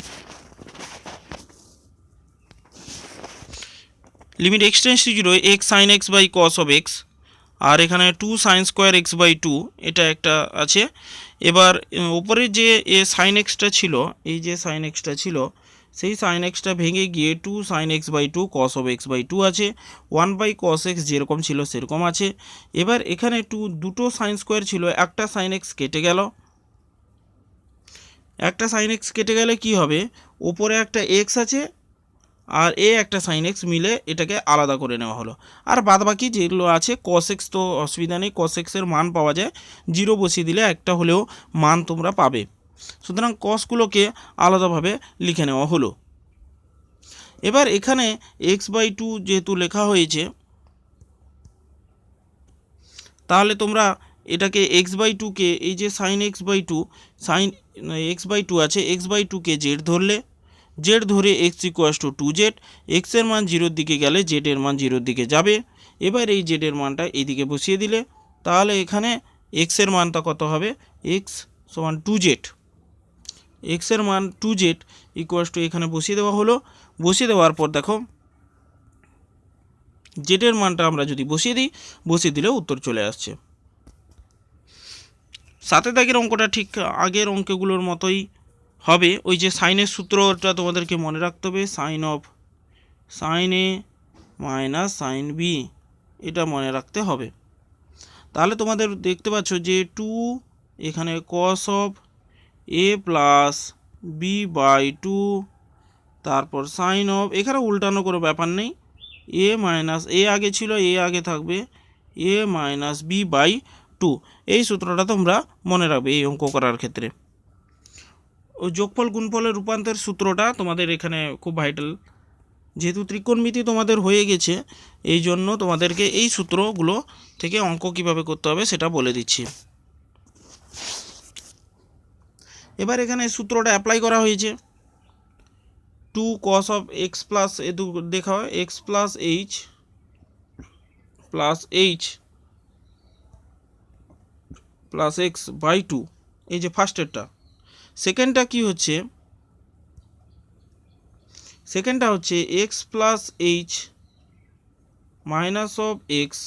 limit x tends to 0 x sine x by cos of x, আর এখানে 2 সাইন স্কোয়ার এক্স বাই 2, এটা একটা আছে। এবার উপরে যে সাইন এক্সটা ছিল, এই যে সাইন এক্সটা ছিল, সেই সাইন এক্সটা ভেঙে গিয়ে 2 sine x by 2 cos of x by 2 আছে, 1 বাই কস এক্স যেরকম ছিল সেরকম আছে। এবার এখানে দুটো সাইন স্কোয়ার ছিল, একটা সাইন এক্স কেটে গেল, একটা সাইন এক্স কেটে গেলে কি হবে, ওপরে একটা এক্স আছে আর একটা সাইন এক্স মিলে এটাকে আলাদা করে নেওয়া হলো। আর বাদবাকি যেগুলো আছে কস এক্স তো অসুবিধা নেই, কস এক্সের মান পাওয়া যায়, 0 বসিয়ে দিলে একটা হলেও মান তোমরা পাবে। সুতরাং কসগুলোকে আলাদাভাবে লিখে নেওয়া হলো। এবার এখানে এক্স বাই 2 যেহেতু লেখা হয়েছে, তাহলে তোমরা এটাকে এক্স বাই 2কে, এই যে sine x by 2, sine x by 2 আছে, এক্স বাই 2কে জেড ধরলে, জেড ধরে এক্স ইকুয়ালস টু 2z, এক্সের মান 0-র দিকে গেলে জেডের মান 0-র দিকে যাবে। এবার এই জেডের মানটা এইদিকে বসিয়ে দিলে, তাহলে এখানে এক্সের মানটা কত হবে, এক্স সমান 2z, এক্সের মান 2z ইকুয়ালস টু এখানে বসিয়ে দেওয়া হলো। বসিয়ে দেওয়ার পর দেখো জেডের মানটা আমরা যদি বসিয়ে দিই, বসিয়ে দিলে উত্তর চলে আসছে। 7 দাগের অঙ্কটা ঠিক আগের অঙ্কগুলোর মতোই হবে। ওই যে সাইনের সূত্রটা তোমাদেরকে মনে রাখতে হবে, sine of sine A minus sine B, এটা মনে রাখতে হবে। তাহলে তোমাদের দেখতে পাচ্ছ যে 2 এখানে cos of A plus B by 2, তারপর সাইন অফ, এখানে উল্টানো কোনো ব্যাপার নেই, এ মাইনাস এ আগে ছিল, এ আগে থাকবে, এ মাইনাস বি বাই 2। এই সূত্রটা তোমরা মনে রাখবে এই অঙ্ক করার ক্ষেত্রে। ওই যোগফল গুণফলের রূপান্তর সূত্রটা তোমাদের এখানে খুব ভাইটাল, যেহেতু ত্রিকোণমিতি তোমাদের হয়ে গেছে, এই জন্য তোমাদেরকে এই সূত্রগুলো থেকে অঙ্ক কিভাবে করতে হবে সেটা বলে দিচ্ছি। এবার এখানে সূত্রটা অ্যাপ্লাই করা হয়েছে, 2 cos অফ এক্স প্লাস দেখা হয় x plus H plus x by 2, এই যে ফার্স্টেরটা। সেকেন্ডটা কি হচ্ছে, সেকেন্ডটা হচ্ছে x plus H minus of x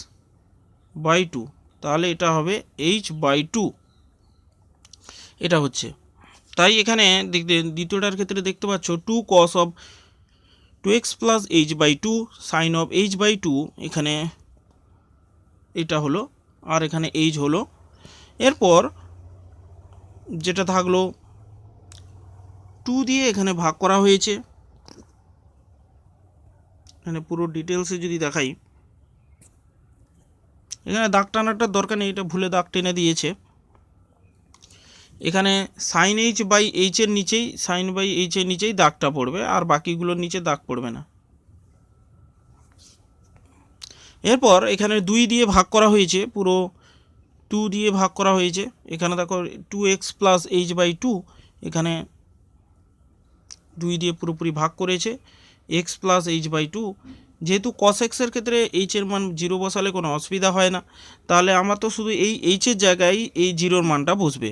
by 2, তাহলে এটা হবে এইচ বাই 2, এটা হচ্ছে। তাই এখানে দ্বিতীয়টার ক্ষেত্রে দেখতে পাচ্ছ 2 cos of 2x plus H by 2 sine of H by 2, এখানে এটা হলো আর এখানে এইচ হলো। এরপর যেটা থাকলো 2 দিয়ে এখানে ভাগ করা হয়েছে, এখানে পুরো ডিটেলসে যদি দেখাই, এখানে দাগ টানাটার দরকার নেই, এটা ভুলে দাগ টেনে দিয়েছে। এখানে সাইন এইচ বাই এইচের নিচেই, সাইন বাই এইচের নিচেই দাগটা পড়বে, আর বাকিগুলোর নিচে দাগ পড়বে না। এরপর এখানে 2 দিয়ে ভাগ করা হয়েছে, পুরো 2 দিয়ে ভাগ করা হয়েছে। এখানে দেখো 2x প্লাস এইচ বাই 2, এখানে 2 দিয়ে পুরোপুরি ভাগ করেছে, এক্স প্লাস এইচ বাই 2, যেহেতু কস এক্সের ক্ষেত্রে এইচের মান 0 বসালে কোনো অসুবিধা হয় না, তাহলে আমার তো শুধু এই এইচের জায়গায় এই 0-র মানটা বসবে।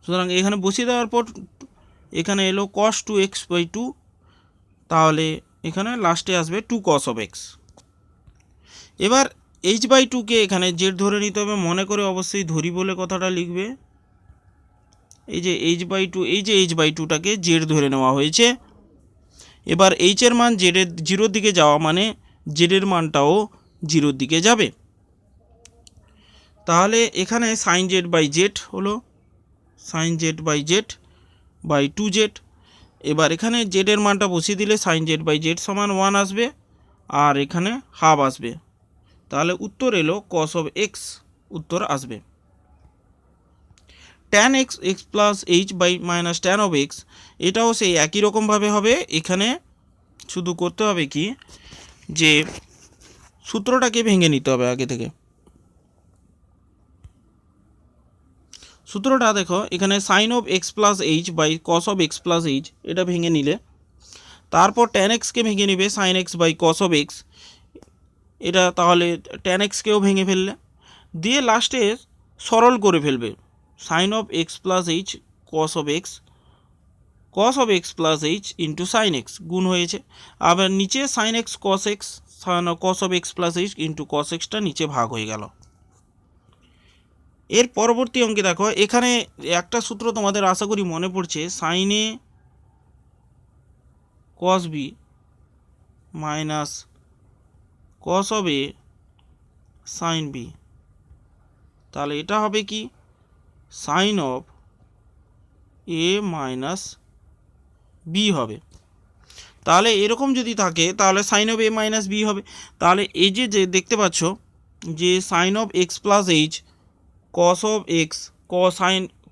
সুতরাং এখানে বসিয়ে দেওয়ার পর এখানে এলো cos 2x/2, তাহলে এখানে লাস্টে আসবে 2 cos of x। এবার h/2কে এখানে জেড ধরে নিতে হবে, মনে করে অবশ্যই ধরি বলে কথাটা লিখবে। এই যে h/2, এই যে h/2টাকে জেড ধরে নেওয়া হয়েছে। এবার এইচের মান জেডের 0-র দিকে যাওয়া মানে জেডের মানটাও 0-র দিকে যাবে। তাহলে এখানে sin z/z হলো sin z/z/2z। এবার এখানে জেডের মানটা বসিয়ে দিলে sin z/z সমান 1 আসবে, আর এখানে হাফ আসবে। তাহলে উত্তর এলো cos of x উত্তর আসবে। tan x x plus h by minus tan of x, এটাও সেই একই রকমভাবে হবে। এখানে শুধু করতে হবে কি, যে সূত্রটাকে ভেঙে নিতে হবে আগে থেকে। সূত্রটা দেখো, এখানে sine of x plus H by cos of x plus H, এটা ভেঙে নিলে, তারপর ট্যান এক্সকে ভেঙে নিবে sine x by cos of x, এটা তাহলে ট্যান এক্সকেও ভেঙে ফেললে, দিয়ে লাস্টে সরল করে ফেলবে sine of x plus H cos of x plus H into sine x গুণ হয়েছে। আবার নিচে sine x cos of x plus H into cos এক্সটা নিচে ভাগ হয়ে গেল। এর পরবর্তী অঙ্কে দেখো, এখানে একটা সূত্র তোমাদের আশা করি মনে পড়ছে, sine A cos B minus cos of A sine B, তাহলে এটা হবে কি sine of A minus B হবে। তাহলে এরকম যদি থাকে তাহলে sine of A minus B হবে। তাহলে এই যে দেখতে পাচ্ছ যে sine of x plus H cos of x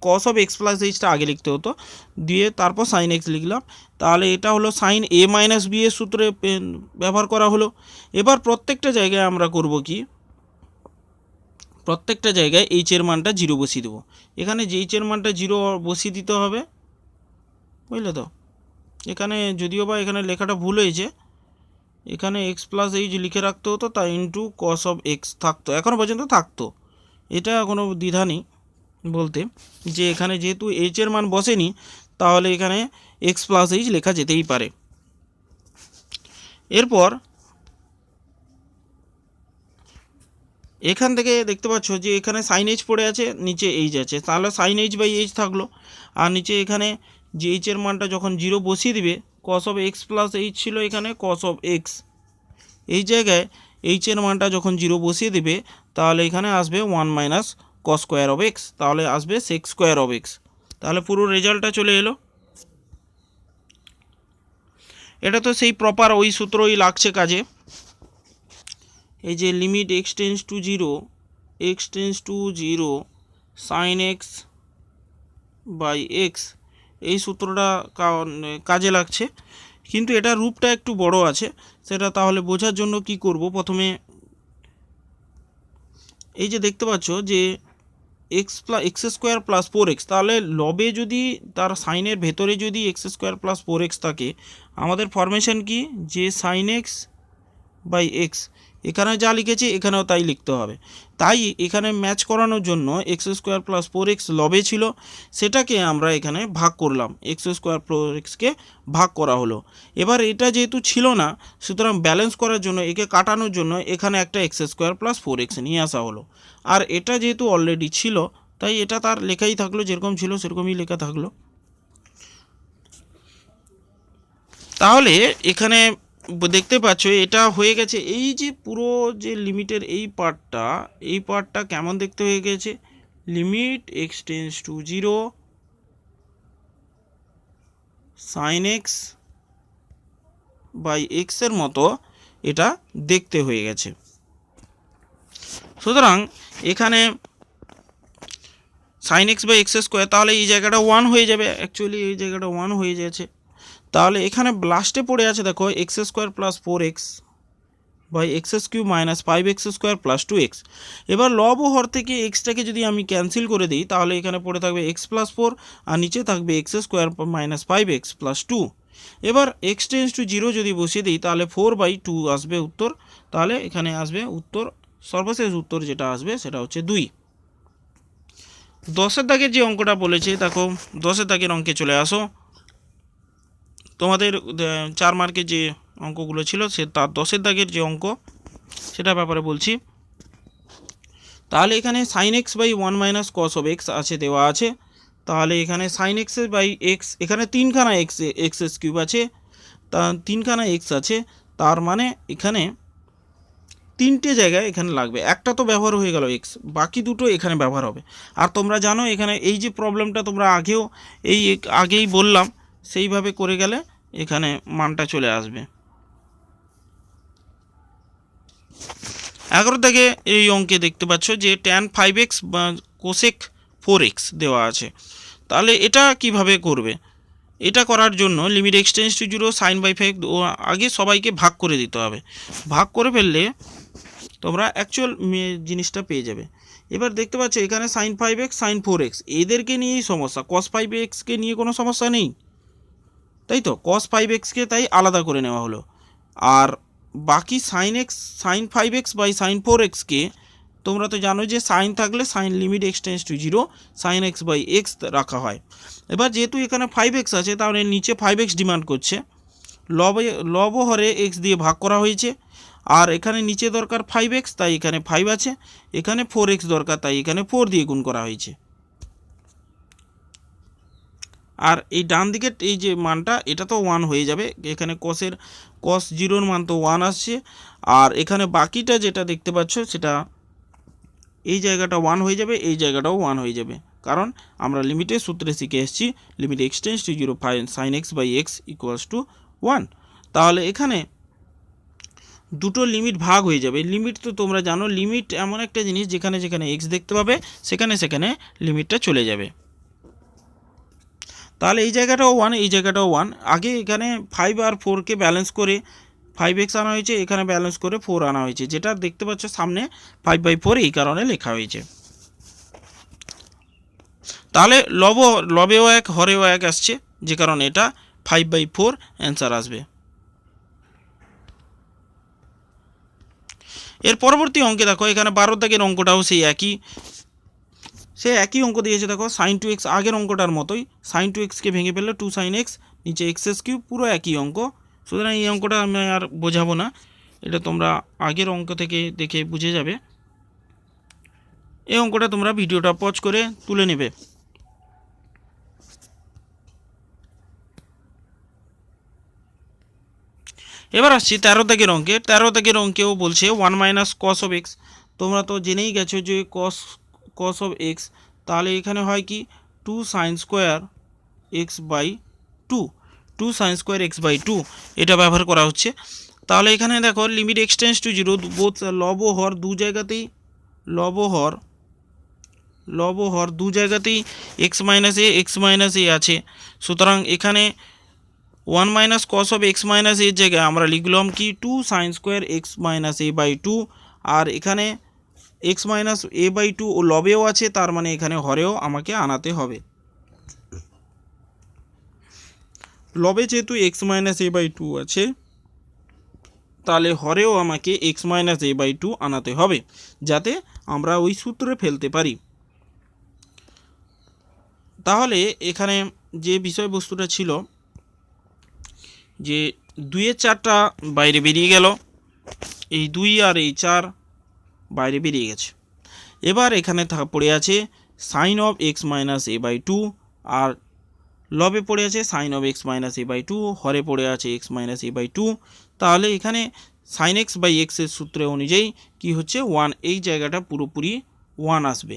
cos of x plus এইচটা আগে লিখতে হতো, দিয়ে তারপর সাইন এক্স লিখলাম। তাহলে এটা হলো সাইন এ মাইনাস বি এর সূত্রে ব্যবহার করা হলো। এবার প্রত্যেকটা জায়গায় আমরা করব কি, প্রত্যেকটা জায়গায় এইচের মানটা 0 বসিয়ে দেবো। এখানে যে এইচের মানটা 0 বসিয়ে দিতে হবে, বুঝলে তো। এখানে যদিও বা এখানে লেখাটা ভুল হয়েছে, এখানে এক্স প্লাস এইচ লিখে রাখতে হতো, তাই ইন্টু কস অফ এক্স থাকতো, এখনও পর্যন্ত থাকতো, এটা কোনো দ্বিধা নেই বলতে যে এখানে যেহেতু এইচের মান বসেনি, তাহলে এখানে এক্স প্লাস এইচ লেখা যেতেই পারে। এরপর এখান থেকে দেখতে পাচ্ছ যে এখানে সাইন এইচ পড়ে আছে, নিচে এইচ আছে, তাহলে সাইন এইচ বাই এইচ থাকলো। আর নিচে এখানে যে এইচের মানটা যখন 0 বসিয়ে দিবে, কস অফ এক্স প্লাস এইচ ছিল এখানে কস অফ এক্স, এই জায়গায় এইচের মানটা যখন 0 বসিয়ে দেবে, তাহলে এখানে আসবে 1 minus cos square of x, তাহলে আসবে সেক স্কোয়ার অফ এক্স। তাহলে পুরো রেজাল্টটা চলে এলো। এটা তো সেই প্রপার ওই সূত্রই লাগছে কাজে। এই যে limit x tends to zero sine x by x, এই সূত্রটা কাজে লাগছে, কিন্তু এটা রূপটা একটু বড় আছে। সেটা তাহলে বোঝার জন্য কি করব, প্রথমে এই যে দেখতে পাচ্ছ যে এক্স স্কোয়ার প্লাস 4x, তাহলে লবে যদি তার সাইনের ভেতরে যদি এক্স স্কোয়ার প্লাস 4x থাকে, আমাদের ফরমেশন কি, যে সাইন এক্স বাই এক্স, এখানে যা লিখেছি এখানেও তাই লিখতে হবে। তাই এখানে ম্যাচ করানোর জন্য এক্স স্কোয়ার প্লাস 4x লবে ছিল, সেটাকে আমরা এখানে ভাগ করলাম, এক্স স্কোয়ার 4xকে ভাগ করা হলো। এবার এটা যেহেতু ছিল না, সুতরাং ব্যালেন্স করার জন্য, একে কাটানোর জন্য এখানে একটা এক্স স্কোয়ার প্লাস 4x নিয়ে আসা হলো। আর এটা যেহেতু অলরেডি ছিল, তাই এটা তার লেখাই থাকলো, যেরকম ছিল সেরকমই লেখা থাকলো। তাহলে এখানে দেখতে পাচ্ছ এটা হয়ে গেছে। এই যে পুরো যে লিমিটের এই পার্টটা কেমন দেখতে হয়ে গেছে, limit x tends to 0 sine x by এক্সের মতো এটা দেখতে হয়ে গেছে। সুতরাং এখানে sine x by x square, তাহলে এই জায়গাটা 1 হয়ে যাবে, অ্যাকচুয়ালি এই জায়গাটা 1 হয়ে যাচ্ছে। তাহলে এখানে লাস্টে পড়ে আছে দেখো x square plus 4x by x cube minus 5x square plus 2x। এবার লব ও হর থেকে এক্সটাকে যদি আমি ক্যান্সেল করে দিই, তাহলে এখানে পড়ে থাকবে এক্স প্লাস 4, আর নিচে থাকবে x square minus 5x plus 2। এবার এক্স টেন্স টু 0 যদি বসিয়ে দিই তাহলে 4/2 আসবে উত্তর। তাহলে এখানে আসবে উত্তর, সর্বশেষ উত্তর যেটা আসবে সেটা হচ্ছে 2। 10-এর দাগের যে অঙ্কটা বলেছে দেখো, 10-এর দাগের অঙ্কে চলে আসো। তোমাদের 4 মার্কের যে অঙ্কগুলো ছিল সে তার 10-এর দাগের যে অঙ্ক সেটা ব্যাপারে বলছি। তাহলে এখানে sine x by 1 minus cos of x আছে, দেওয়া আছে। তাহলে এখানে সাইন এক্স বাই এক্স, এখানে 3খানা এক্স কিউব আছে, তা 3খানা এক্স আছে, তার মানে এখানে 3টে জায়গায় এখানে লাগবে। একটা তো ব্যবহার হয়ে গেল এক্স, বাকি দুটো এখানে ব্যবহার হবে। আর তোমরা জানো এখানে এই যে প্রবলেমটা তোমরা আগেই বললাম, সেইভাবে করে গেলে এখানে মানটা চলে আসবে। 11 থেকে এই অঙ্কে দেখতে পাচ্ছ যে tan 5x বা কোসেক 4x দেওয়া আছে। তাহলে এটা কিভাবে করবে? এটা করার জন্য limit x tends to 0 sine by 5 আগে সবাইকে ভাগ করে দিতে হবে। ভাগ করে ফেললে তোমরা অ্যাকচুয়াল জিনিসটা পেয়ে যাবে। এবার দেখতে পাচ্ছ এখানে সাইন 5x সাইন 4x এদেরকে নিয়েই সমস্যা, কস 5xকে নিয়ে কোনো সমস্যা নেই, তাই তো। কস 5xকে তাই আলাদা করে নেওয়া হলো। আর বাকি সাইন 5x বাই সাইন 4xকে তোমরা তো জানো যে সাইন থাকলে sine limit x tends to 0 sine x by x রাখা হয়। এবার যেহেতু এখানে 5x আছে তাহলে নিচে 5x ডিমান্ড করছে, লব হরে এক্স দিয়ে ভাগ করা হয়েছে। আর এখানে নিচে দরকার 5x তাই এখানে 5 আছে, এখানে 4x দরকার তাই এখানে 4 দিয়ে গুণ করা হয়েছে। আর এই ডান দিকের এই যে মানটা এটা তো 1 হয়ে যাবে, এখানে কস 0-র মান তো 1 আসছে। আর এখানে বাকিটা যেটা দেখতে পাচ্ছ সেটা এই জায়গাটা 1 হয়ে যাবে, এই জায়গাটাও 1 হয়ে যাবে, কারণ আমরা লিমিটের সূত্রে শিখে এসেছি limit x tends to 0 sine x by x equals to 1। তাহলে এখানে দুটো লিমিট ভাগ হয়ে যাবে। লিমিট তো তোমরা জানো, লিমিট এমন একটা জিনিস যেখানে যেখানে এক্স দেখতে পাবে সেখানে সেখানে লিমিটটা চলে যাবে। তাহলে এই জায়গাটাও 1, এই জায়গাটাও 1। আগে এখানে 5 আর 4কে ব্যালেন্স করে 5x আনা হয়েছে, এখানে ব্যালেন্স করে 4 আনা হয়েছে, যেটা দেখতে পাচ্ছ সামনে 5/4 এই কারণে লেখা হয়েছে। তাহলে লবেও 1 হরেও 1 আসছে, যে কারণে এটা 5/4 অ্যান্সার আসবে। এর পরবর্তী অঙ্কে দেখো এখানে 12 দাগের অঙ্কটাও সেই একই অঙ্ক দিয়েছে। দেখো সাইন 2x আগের অঙ্কটার মতোই, সাইন 2xকে ভেঙে ফেললে 2 sin x, নিচে x³ পুরো একই অঙ্ক। সুতরাং এই অঙ্কটা আমি আর বোঝাবো না, এটা তোমরা আগের অঙ্ক থেকে দেখে বুঝে যাবে। এই অঙ্কটা তোমরা ভিডিওটা পজ করে তুলে নেবে। এবার আসছি 13 দাগের অঙ্কে। 13 দাগের অঙ্কেও বলছে 1 মাইনাস কস অফ এক্স। তোমরা তো জেনেই গেছো যে কস অফ এক্স, তাহলে এখানে হয় কি 2 sin square x by 2 sin square x by 2 এটা ব্যবহার করা হচ্ছে। তাহলে এখানে দেখো limit x tends to 0 both লব হর দু জায়গাতেই এক্স মাইনাস এ আছে। সুতরাং এখানে 1 minus cos of x minus এর জায়গায় আমরা লিখলাম কি 2 sine square x minus A by 2। আর এখানে এক্স মাইনাস এ বাই 2 ও লবেও আছে, তার মানে এখানে হরেও আমাকে আনাতে হবে। লবে যেহেতু এক্স মাইনাস এ বাই 2 আছে, তাহলে হরেও আমাকে এক্স মাইনাস এ বাই 2 আনাতে হবে, যাতে আমরা ওই সূত্রে ফেলতে পারি। তাহলে এখানে যে বিষয়বস্তুটা ছিল যে 2-এর 4টা বাইরে বেরিয়ে গেল, এই 2 আর এই 4 বাইরে বেরিয়ে গেছে। এবার এখানে পড়ে আছে sine of x minus A by 2, আর লবে পড়ে আছে sine of x minus A by 2, হরে পড়ে আছে এক্স মাইনাস এ বাই 2। তাহলে এখানে সাইন এক্স বাই এক্সের সূত্রে অনুযায়ী কি হচ্ছে 1, এই জায়গাটা পুরোপুরি 1 আসবে।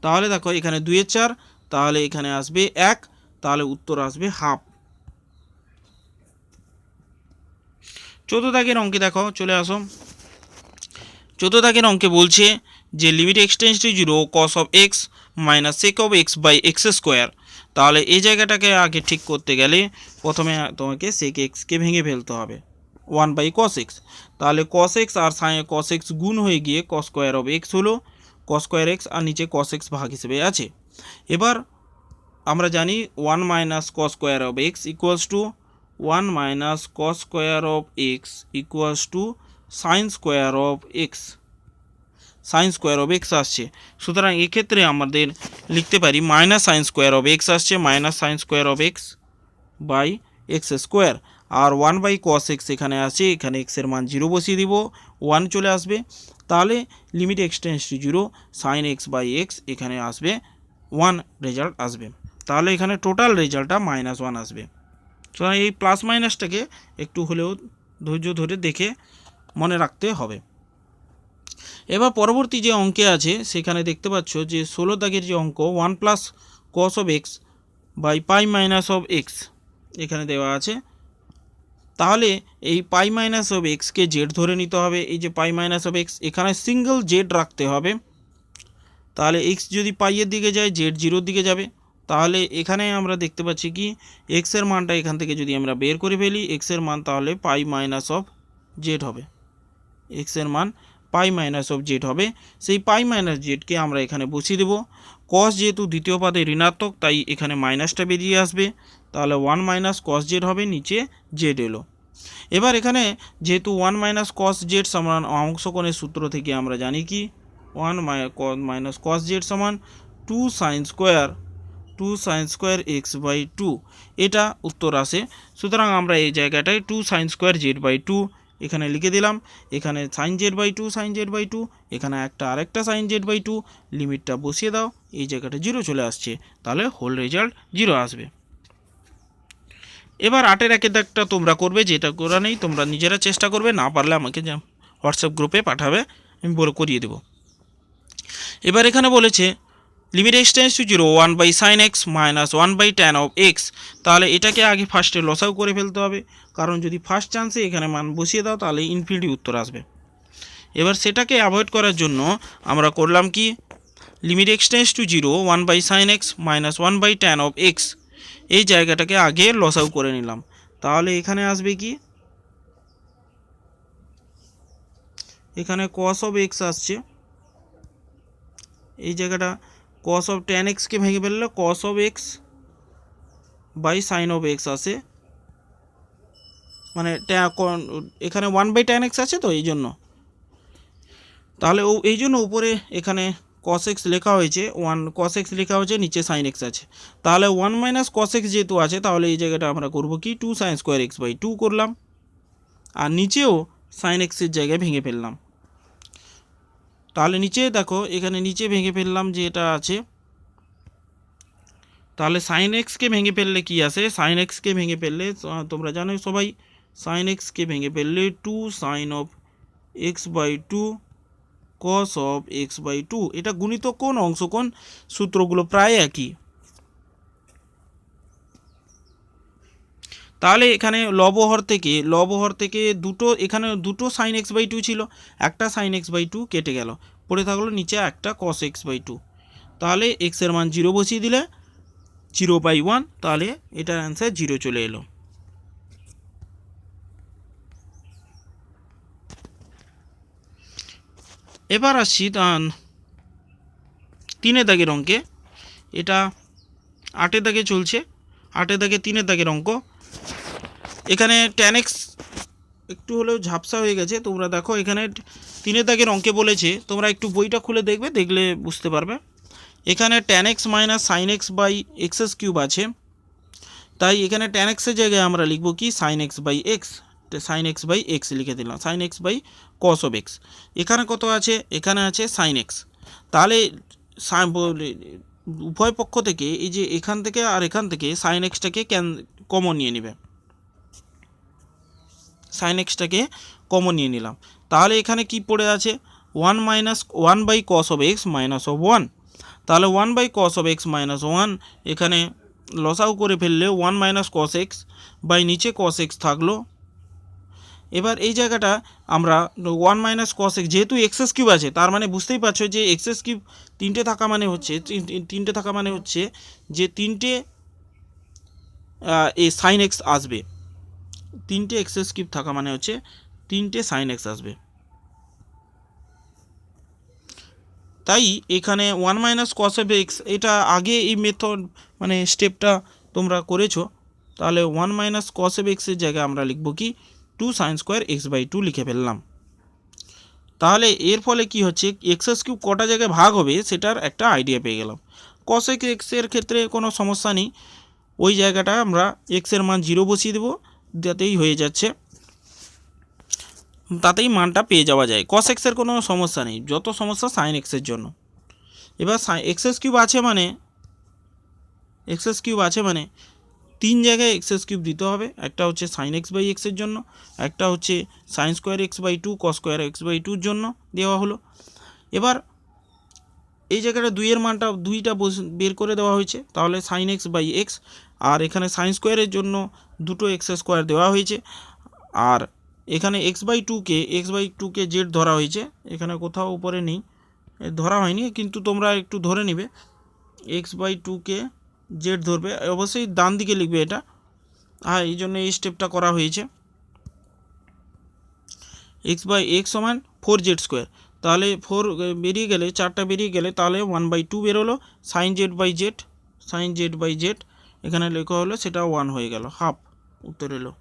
তাহলে দেখো এখানে 2-এর 4, তাহলে এখানে আসবে 1, তাহলে উত্তর আসবে হাফ। 14 দাগের অঙ্কে দেখো চলে আসো। 14 দাগের অঙ্কে বলছে যে limit x tends to 0 cos of x minus sec of x by x square. তাহলে এই জায়গাটাকে আগে ঠিক করতে গেলে প্রথমে তোমাকে সেক এক্সকে ভেঙে ফেলতে হবে 1/cos x। তাহলে cos x আর cos x গুণ হয়ে গিয়ে cos স্কোয়ার অফ x হলো cos স্কোয়ার x, আর নিচে cos x ভাগ হিসেবে আছে। এবার আমরা জানি 1 minus cos square of x equals to 1 minus cos square of x equals to sine square of x, sine square of x আসছে। সুতরাং এক্ষেত্রে আমাদের লিখতে পারি minus sine square of x আসছে, minus sine square of x by x square, আর 1 by cos x এখানে আছে, এখানে এক্সের মান 0 বসিয়ে দিব, 1 চলে আসবে। তাহলে limit x tends to 0 sine x by x এখানে আসবে 1 রেজাল্ট আসবে। তাহলে এখানে টোটাল রেজাল্টটা -1 আসবে। সুতরাং এই প্লাস মাইনাসটাকে একটু হলেও ধৈর্য ধরে দেখে মনে রাখতে হবে। এবার পরবর্তী যে অঙ্কে আছে সেখানে দেখতে পাচ্ছ যে 16 দাগের যে অঙ্ক 1 plus cos of x by pi minus of x এখানে দেওয়া আছে। তাহলে এই পাই মাইনাস অফ এক্সকে জেড ধরে নিতে হবে। এই যে পাই মাইনাস অফ এক্স এখানে সিঙ্গল জেড রাখতে হবে। তাহলে এক্স যদি পাইয়ের দিকে যায় জেড 0-র দিকে যাবে। তাহলে এখানে আমরা দেখতে পাচ্ছি কি এক্সের মানটা এখান থেকে যদি আমরা বের করে ফেলি এক্সের মান তাহলে পাই মাইনাস অফ জেড হবে, এক্সের মান পাই মাইনাস অফ জেড হবে। সেই পাই মাইনাস জেডকে আমরা এখানে বসিয়ে দেবো। কস যেহেতু দ্বিতীয় পাদে ঋণাত্মক তাই এখানে মাইনাসটা বেরিয়ে আসবে। তাহলে 1 মাইনাস কস জেড হবে, নিচে জেড এলো। এবার এখানে যেহেতু 1 মাইনাস কস জেড সমান অংশকোণের সূত্র থেকে আমরা জানি কি 1 মাইনাস কস জেড সমান 2 সাইন স্কোয়ার এক্স বাই 2, এটা উত্তর আসে। সুতরাং আমরা এই জায়গাটায় 2 সাইন স্কোয়ার জেড বাই 2 এখানে লিখে দিলাম। এখানে sine Z by 2 sine Z by 2, এখানে আরেকটা সাইন জেড বাই 2, লিমিটটা বসিয়ে দাও, এই জায়গাটা 0 চলে আসছে। তাহলে হোল রেজাল্ট 0 আসবে। এবার 8-এর একের দাগটা তোমরা করবে, যেটা করা নেই তোমরা নিজেরা চেষ্টা করবে, না পারলে আমাকে হোয়াটসঅ্যাপ গ্রুপে পাঠাবে, আমি করিয়ে দেবো। এবার এখানে বলেছে limit x tends to 0 1 by sine x minus 1 by tan of x. তাহলে এটাকে আগে ফার্স্টে লসাও করে ফেলতে হবে, কারণ যদি ফার্স্ট চান্সে এখানে মান বসিয়ে দাও তাহলে ইনফিনিটি উত্তর আসবে। এবার সেটাকে অ্যাভয়েড করার জন্য আমরা করলাম কি limit x tends to 0 1 by sine x minus 1 by tan of x, এই জায়গাটাকে আগে লসাও করে নিলাম। তাহলে এখানে আসবে কি এখানে কস অফ এক্স আসছে, এই জায়গাটা কস অফ ট্যান এক্সকে ভেঙে ফেললে cos of x by sine of x আসে, মানে এখানে 1 বাই ট্যান এক্স আছে তো এই জন্য। তাহলে এই জন্য উপরে এখানে কস এক্স লেখা হয়েছে, 1 কস এক্স লেখা হয়েছে, নিচে সাইন এক্স আছে। তাহলে 1 মাইনাস কস এক্স যেহেতু আছে তাহলে এই জায়গাটা আমরা করব কি 2 সাইন স্কোয়ার এক্স বাই 2 করলাম, আর নিচেও সাইন এক্সের জায়গায় ভেঙে ফেললাম। তাহলে নিচে দেখো এখানে নিচে ভেঙে ফেললাম যে এটা আছে। তাহলে সাইন এক্সকে ভেঙে ফেললে কি আসে, সাইন এক্সকে ভেঙে ফেললে তোমরা জানো সবাই সাইন এক্সকে ভেঙে ফেললে 2 sine of x by 2 cos of x by 2, এটা গুণিতক কোণ অংশকোণ সূত্রগুলো প্রায় একই। তাহলে এখানে লবহর থেকে এখানে দুটো সাইন এক্স বাই 2 ছিল, একটা সাইন এক্স বাই 2 কেটে গেল, পড়ে থাকলো নিচে একটা কস এক্স বাই 2। তাহলে এক্সের মান 0 বসিয়ে দিলে 0/1, তাহলে এটার অ্যান্সার 0 চলে এলো। এবার আসছি 3-এর দাগের অঙ্কে, এটা 8-এর দাগে চলছে, 8-এর দাগে 3-এর দাগের অঙ্ক। এখানে ট্যান এক্স একটু হলেও ঝাপসা হয়ে গেছে, তোমরা দেখো এখানে 3-এর দাগের অঙ্কে বলেছে, তোমরা একটু বইটা খুলে দেখবে, দেখলে বুঝতে পারবে। এখানে tan x minus sine x by x cube আছে, তাই এখানে ট্যান এক্সের জায়গায় আমরা লিখব কি sine x by x, sine x by x লিখে দিলাম, sine x by cos of x. এখানে কত আছে, এখানে আছে সাইন এক্স। তাহলে উভয় পক্ষ থেকে এই যে এখান থেকে আর এখান থেকে সাইন এক্সটাকে কমন নিয়ে নেবে, সাইন এক্সটাকে কমন নিয়ে নিলাম। তাহলে এখানে কি পড়ে আছে 1 by cos of x minus of 1। তাহলে 1 by cos of x minus 1 এখানে লসাও করে ফেললে 1 মাইনাস কস এক্স বাই নিচে কস এক্স থাকলো। এবার এই জায়গাটা আমরা 1 মাইনাস কস এক্স যেহেতু এক্সএস কিউব আছে, তার মানে বুঝতেই পারছো যে এক্সএস কিউব 3টে থাকা মানে হচ্ছে যে 3টে এই সাইন এক্স আসবে, 3টে এক্সএস কিউব থাকা মানে হচ্ছে 3টে সাইন এক্স আসবে। তাই এখানে 1 মাইনাস কস অফ এক্স, এটা আগে এই মেথড মানে স্টেপটা তোমরা করেছো, তাহলে 1 মাইনাস কস অফ এক্সের জায়গায় আমরা লিখব কি 2 সাইন স্কোয়ার এক্স বাই 2 লিখে ফেললাম। তাহলে এর ফলে কি হচ্ছে, এক্স কিউব কটা জায়গায় ভাগ হবে সেটার একটা আইডিয়া পেয়ে গেলাম। কসেক এক্সের ক্ষেত্রে কোনো সমস্যা নেই, ওই জায়গাটা আমরা এক্সের মান 0 বসিয়ে দেবো, তাতেই হয়ে যাচ্ছে, তাতেই মানটা পেয়ে যাওয়া যায়। কস এক্সের কোনো সমস্যা নেই, যত সমস্যা সাইন এক্সের জন্য। এবার এক্সেস কিউব আছে মানে 3 জায়গায় এক্সেস কিউব দিতে হবে। একটা হচ্ছে সাইন এক্স বাই এক্সের জন্য, একটা হচ্ছে sine square x by 2 cos square x by 2-র জন্য দেওয়া হলো। এবার এই জায়গাটা 2-এর মানটা 2টা বের করে দেওয়া হয়েছে, তাহলে সাইন এক্স বাই এক্স, আর এখানে সাইন স্কোয়ারের জন্য দুটো এক্স স্কোয়ার দেওয়া হয়েছে, আর এখানে এক্স বাই টুকে জেড ধরা হয়েছে, এখানে কোথাও উপরে নেই, ধরা হয়নি, কিন্তু তোমরা একটু ধরে নিবে এক্স বাই 2কে জেড ধরবে, অবশ্যই ডান দিকে লিখবে এটা, হ্যাঁ এই জন্য এই স্টেপটা করা হয়েছে। এক্স বাই এক্স সমান 4z স্কোয়ার, তাহলে 4 বেরিয়ে গেলে, 4টা বেরিয়ে গেলে তাহলে 1/2 বেরোলো, সাইন জেড বাই জেড এখানে লেখা হলো, সেটা 1 হয়ে গেল, হাফ উত্তর এলো।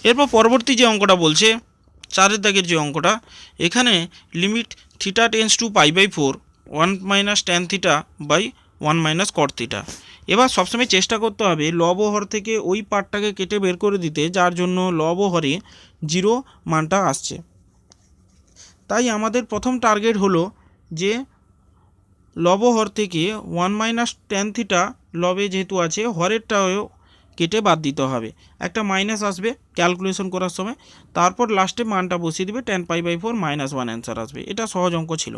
এরপর পরবর্তী যে অঙ্কটা বলছে 4-এর দাগের যে অঙ্কটা, এখানে limit theta tends to π/4 1 minus tan theta by 1 minus cot theta. এবার সবসময় চেষ্টা করতে হবে লব ও হর থেকে ওই পার্টটাকে কেটে বের করে দিতে, যার জন্য লব ও হরে 0 মানটা আসছে। তাই আমাদের প্রথম টার্গেট হলো যে লব হর থেকে 1 মাইনাস ট্যান থিটা লবে যেহেতু আছে, হরেরটাও কেটে বাদ দিতে হবে, একটা মাইনাস আসবে ক্যালকুলেশন করার সময়, তারপর লাস্টে মানটা বসিয়ে দিবে, ট্যান π/4 -1 অ্যান্সার আসবে। এটা সহজ অঙ্ক ছিল।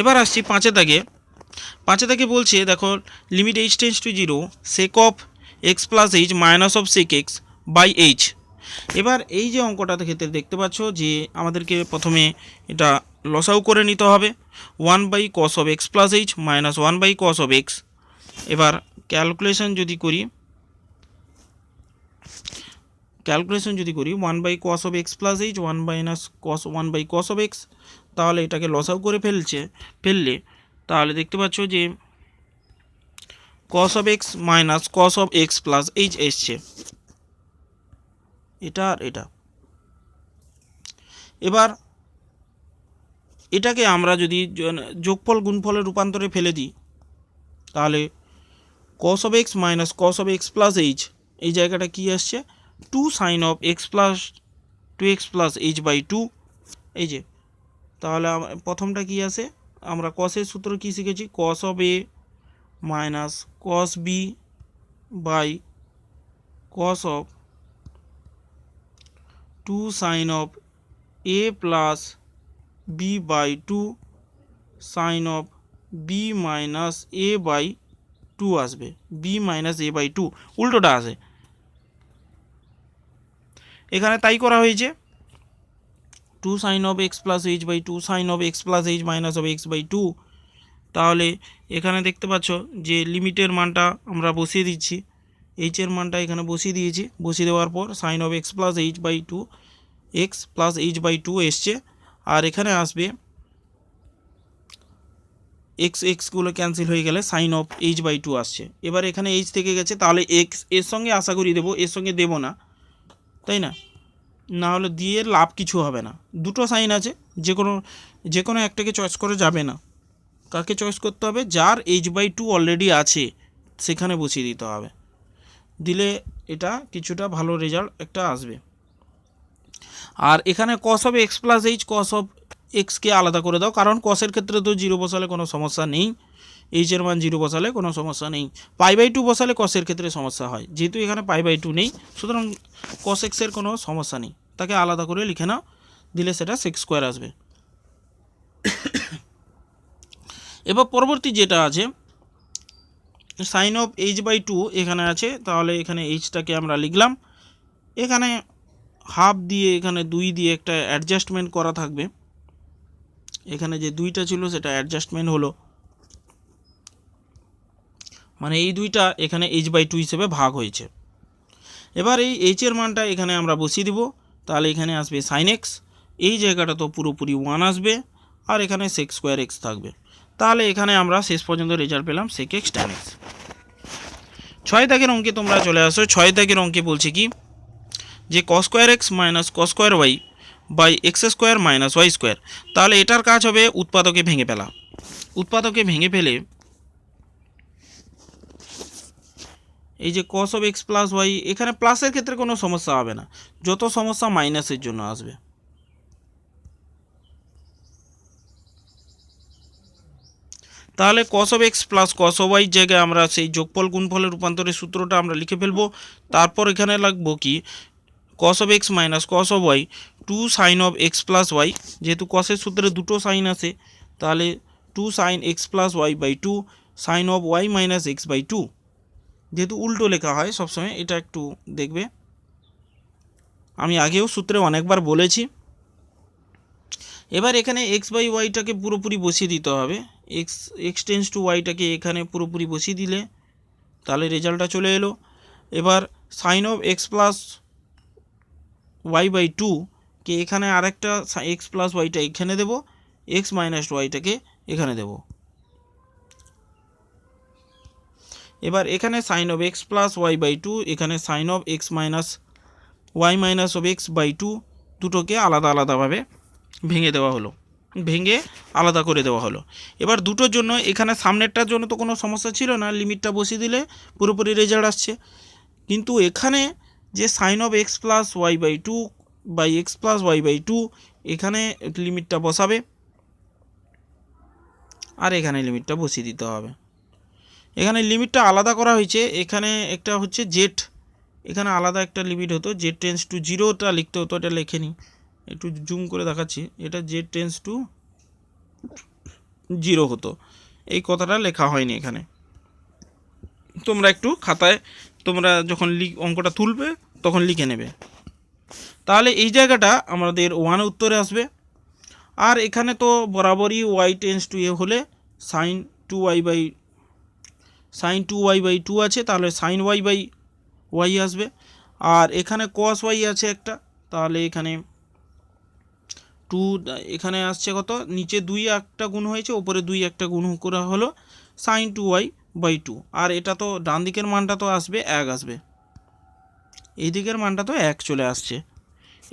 এবার আসছি 5-এর দাগে বলছে, দেখো limit h tends to 0 sec of x plus H minus of sec x by h. এবার এই যে অঙ্কটাতে ক্ষেত্রে দেখতে পাচ্ছ যে আমাদেরকে প্রথমে এটা লসাউ করে নিতে হবে, 1/cos of x plus H minus 1/cos of x. এবার ক্যালকুলেশন যদি করি 1/cos of x plus H 1/cos of x, তাহলে এটাকে লসাউ করে ফেললে তাহলে দেখতে পাচ্ছ যে cos of x minus cos of x plus H এসছে, এটা আর এটা। এবার এটাকে আমরা যদি যোগফল গুণফলের রূপান্তরে ফেলে দিই, তাহলে cos of x minus cos of x plus h, এই জায়গাটা কি আসছে 2 sine of x plus 2x plus H by 2, এই যে। তাহলে প্রথমটা কি আসে, আমরা কসের সূত্র কি শিখেছি, cos of A minus cos b by cos of 2 sine of A plus B by 2 sine of b minus A by 2 আসবে, বি মাইনাস এ বাই 2 উল্টোটা আসে, এখানে তাই করা হয়েছে, 2 sine of x plus H by 2 sine of x plus H minus of x by 2। তাহলে এখানে দেখতে পাচ্ছ যে লিমিটের মানটা আমরা বসিয়ে দিচ্ছি, এইচের মানটা এখানে বসিয়ে দিয়েছি, বসিয়ে দেওয়ার পর sine of x plus H by 2 x plus H by 2 এসছে, আর এখানে আসবে এক্সগুলো ক্যান্সেল হয়ে গেলে সাইন অফ এইচ বাই 2 আসছে। এবার এখানে এইচ থেকে গেছে, তাহলে এক্স এর সঙ্গে আশা করি দেবো, এর সঙ্গে দেবো না, তাই না, না হলে দিয়ে লাভ কিছু হবে না। দুটো সাইন আছে, যে কোনো একটাকে চয়েস করে যাবে না, কাকে চয়েস করতে হবে, যার এইচ বাই 2 অলরেডি আছে সেখানে বসিয়ে দিতে হবে, দিলে এটা কিছুটা ভালো রেজাল্ট একটা আসবে। আর এখানে cos of x plus H cos of এক্সকে আলাদা করে দাও, কারণ কসের ক্ষেত্রে তো 0 বসালে কোনো সমস্যা নেই, এইচের মান 0 বসালে কোনো সমস্যা নেই, π/2 বসালে কসের ক্ষেত্রে সমস্যা হয়, যেহেতু এখানে π/2 নেই সুতরাং cos এক্সের কোনো সমস্যা নেই, তাকে আলাদা করে লিখে নাও, দিলে সেটা সেক স্কোয়ার আসবে। এবার পরবর্তী যেটা আছে সাইন অফ এইচ বাই 2 এখানে আছে, তাহলে এখানে এইচটাকে আমরা লিখলাম, এখানে হাফ দিয়ে এখানে 2 দিয়ে একটা অ্যাডজাস্টমেন্ট করা থাকবে, এখানে যে 2টা ছিল সেটা অ্যাডজাস্টমেন্ট হলো, মানে এই 2টা এখানে এইচ বাই 2 হিসেবে ভাগ হয়েছে। এবার এই এইচের মানটা এখানে আমরা বসিয়ে দিব, তাহলে এখানে আসবে সাইন এক্স, এই জায়গাটা তো পুরোপুরি 1 আসবে, আর এখানে সেক স্কোয়ার এক্স থাকবে। তাহলে এখানে আমরা শেষ পর্যন্ত রেজাল্ট পেলাম সেক এক্স ট্যান এক্স। 6 দাগের অঙ্কে তোমরা চলে আসো। 6 দাগের অঙ্কে বলছে কি যে cos square x minus cos square y by x square minus y square. তাহলে এটার কাজ হবে উৎপাদকে ভেঙে ফেলা। উৎপাদকে ভেঙে ফেলে এই যে cos of x plus y, এখানে প্লাসের ক্ষেত্রে কোনো সমস্যা হবে না, যত সমস্যা মাইনাসের জন্য আসবে। তাহলে cos of x plus cos of y জায়গায় আমরা সেই যোগফল গুণফলের রূপান্তরের সূত্রটা আমরা লিখে ফেলবো। তারপর এখানে লাগবো কি cos of x minus cos of y 2 sine of x plus y, যেহেতু কসের সূত্রে দুটো সাইন আছে, তাহলে 2 sine x plus y by 2 sine of y minus x by 2। যেহেতু উল্টো লেখা হয় সবসময়, এটা একটু দেখবে, আমি আগেও সূত্রে অনেকবার বলেছি। এবার এখানে এক্স বাই ওয়াইটাকে পুরোপুরি বসিয়ে দিতে হবে। এক্স টেন্স টু ওয়াইটাকে এখানে পুরোপুরি বসিয়ে দিলে তাহলে রেজাল্টটা চলে এলো। এবার sine of x plus y by 2 কে এখানে আরেকটা এক্স প্লাস ওয়াইটা এখানে দেবো, এক্স মাইনাস ওয়াইটাকে এখানে দেব। এবার এখানে sine of x plus y by 2, এখানে sine of x minus y minus of x by 2 দুটোকে আলাদা আলাদাভাবে ভেঙে দেওয়া হলো, ভেঙে আলাদা করে দেওয়া হলো। এবার দুটোর জন্য এখানে সামনেরটার জন্য তো কোনো সমস্যা ছিল না, লিমিটটা বসিয়ে দিলে পুরোপুরি রেজাল্ট আসছে। কিন্তু এখানে যে sine of x plus y by 2 by x plus y by 2, এখানে লিমিটটা বসাবে আর এখানে লিমিটটা বসিয়ে দিতে হবে। এখানে লিমিটটা আলাদা করা হয়েছে, এখানে একটা হচ্ছে জেড, এখানে আলাদা একটা লিমিট হতো, জেড টেন্স টু জিরোটা লিখতে হতো, এটা লেখে নি, একটু জুম করে দেখাচ্ছি, এটা জেড টেন্স টু জিরো হতো, এই কথাটা লেখা হয়নি এখানে। তোমরা একটু খাতায় তোমরা যখন অঙ্কটা তুলবে তখন লিখে নেবে। তাহলে এই জায়গাটা আমাদের 1 উত্তরে আসবে। আর এখানে তো বরাবরই ওয়াই টেন্স টু এ হলে সাইন 2y বাই 2 আছে, তাহলে সাইন ওয়াই বাই ওয়াই আসবে। আর এখানে কস ওয়াই আছে একটা, তাহলে এখানে 2 এখানে আসছে কত, নিচে 2 একটা গুণ হয়েছে, ওপরে 2 একটা গুণ করা হলো সাইন 2y বাই 2। আর এটা তো ডান দিকের মানটা তো আসবে 1 আসবে, এই দিকের মানটা তো 1 চলে আসছে,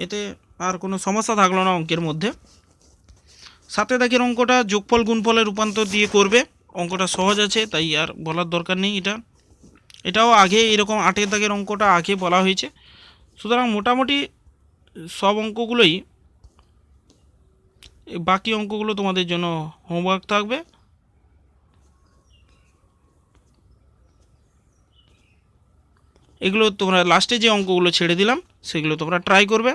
এতে আর কোনো সমস্যা থাকলো না অঙ্কের মধ্যে। 7 দাগের অঙ্কটা যোগফল গুণফলের রূপান্তর দিয়ে করবে, অঙ্কটা সহজ আছে তাই আর বলার দরকার নেই। এটাও আগে এরকম 8 দাগের অঙ্কটা আগে বলা হয়েছে, সুতরাং মোটামুটি সব অঙ্কগুলোই, বাকি অঙ্কগুলো তোমাদের জন্য হোমওয়ার্ক থাকবে। এগুলো তোমরা লাস্টে যে অঙ্কগুলো ছেড়ে দিলাম সেগুলো তোমরা ট্রাই করবে।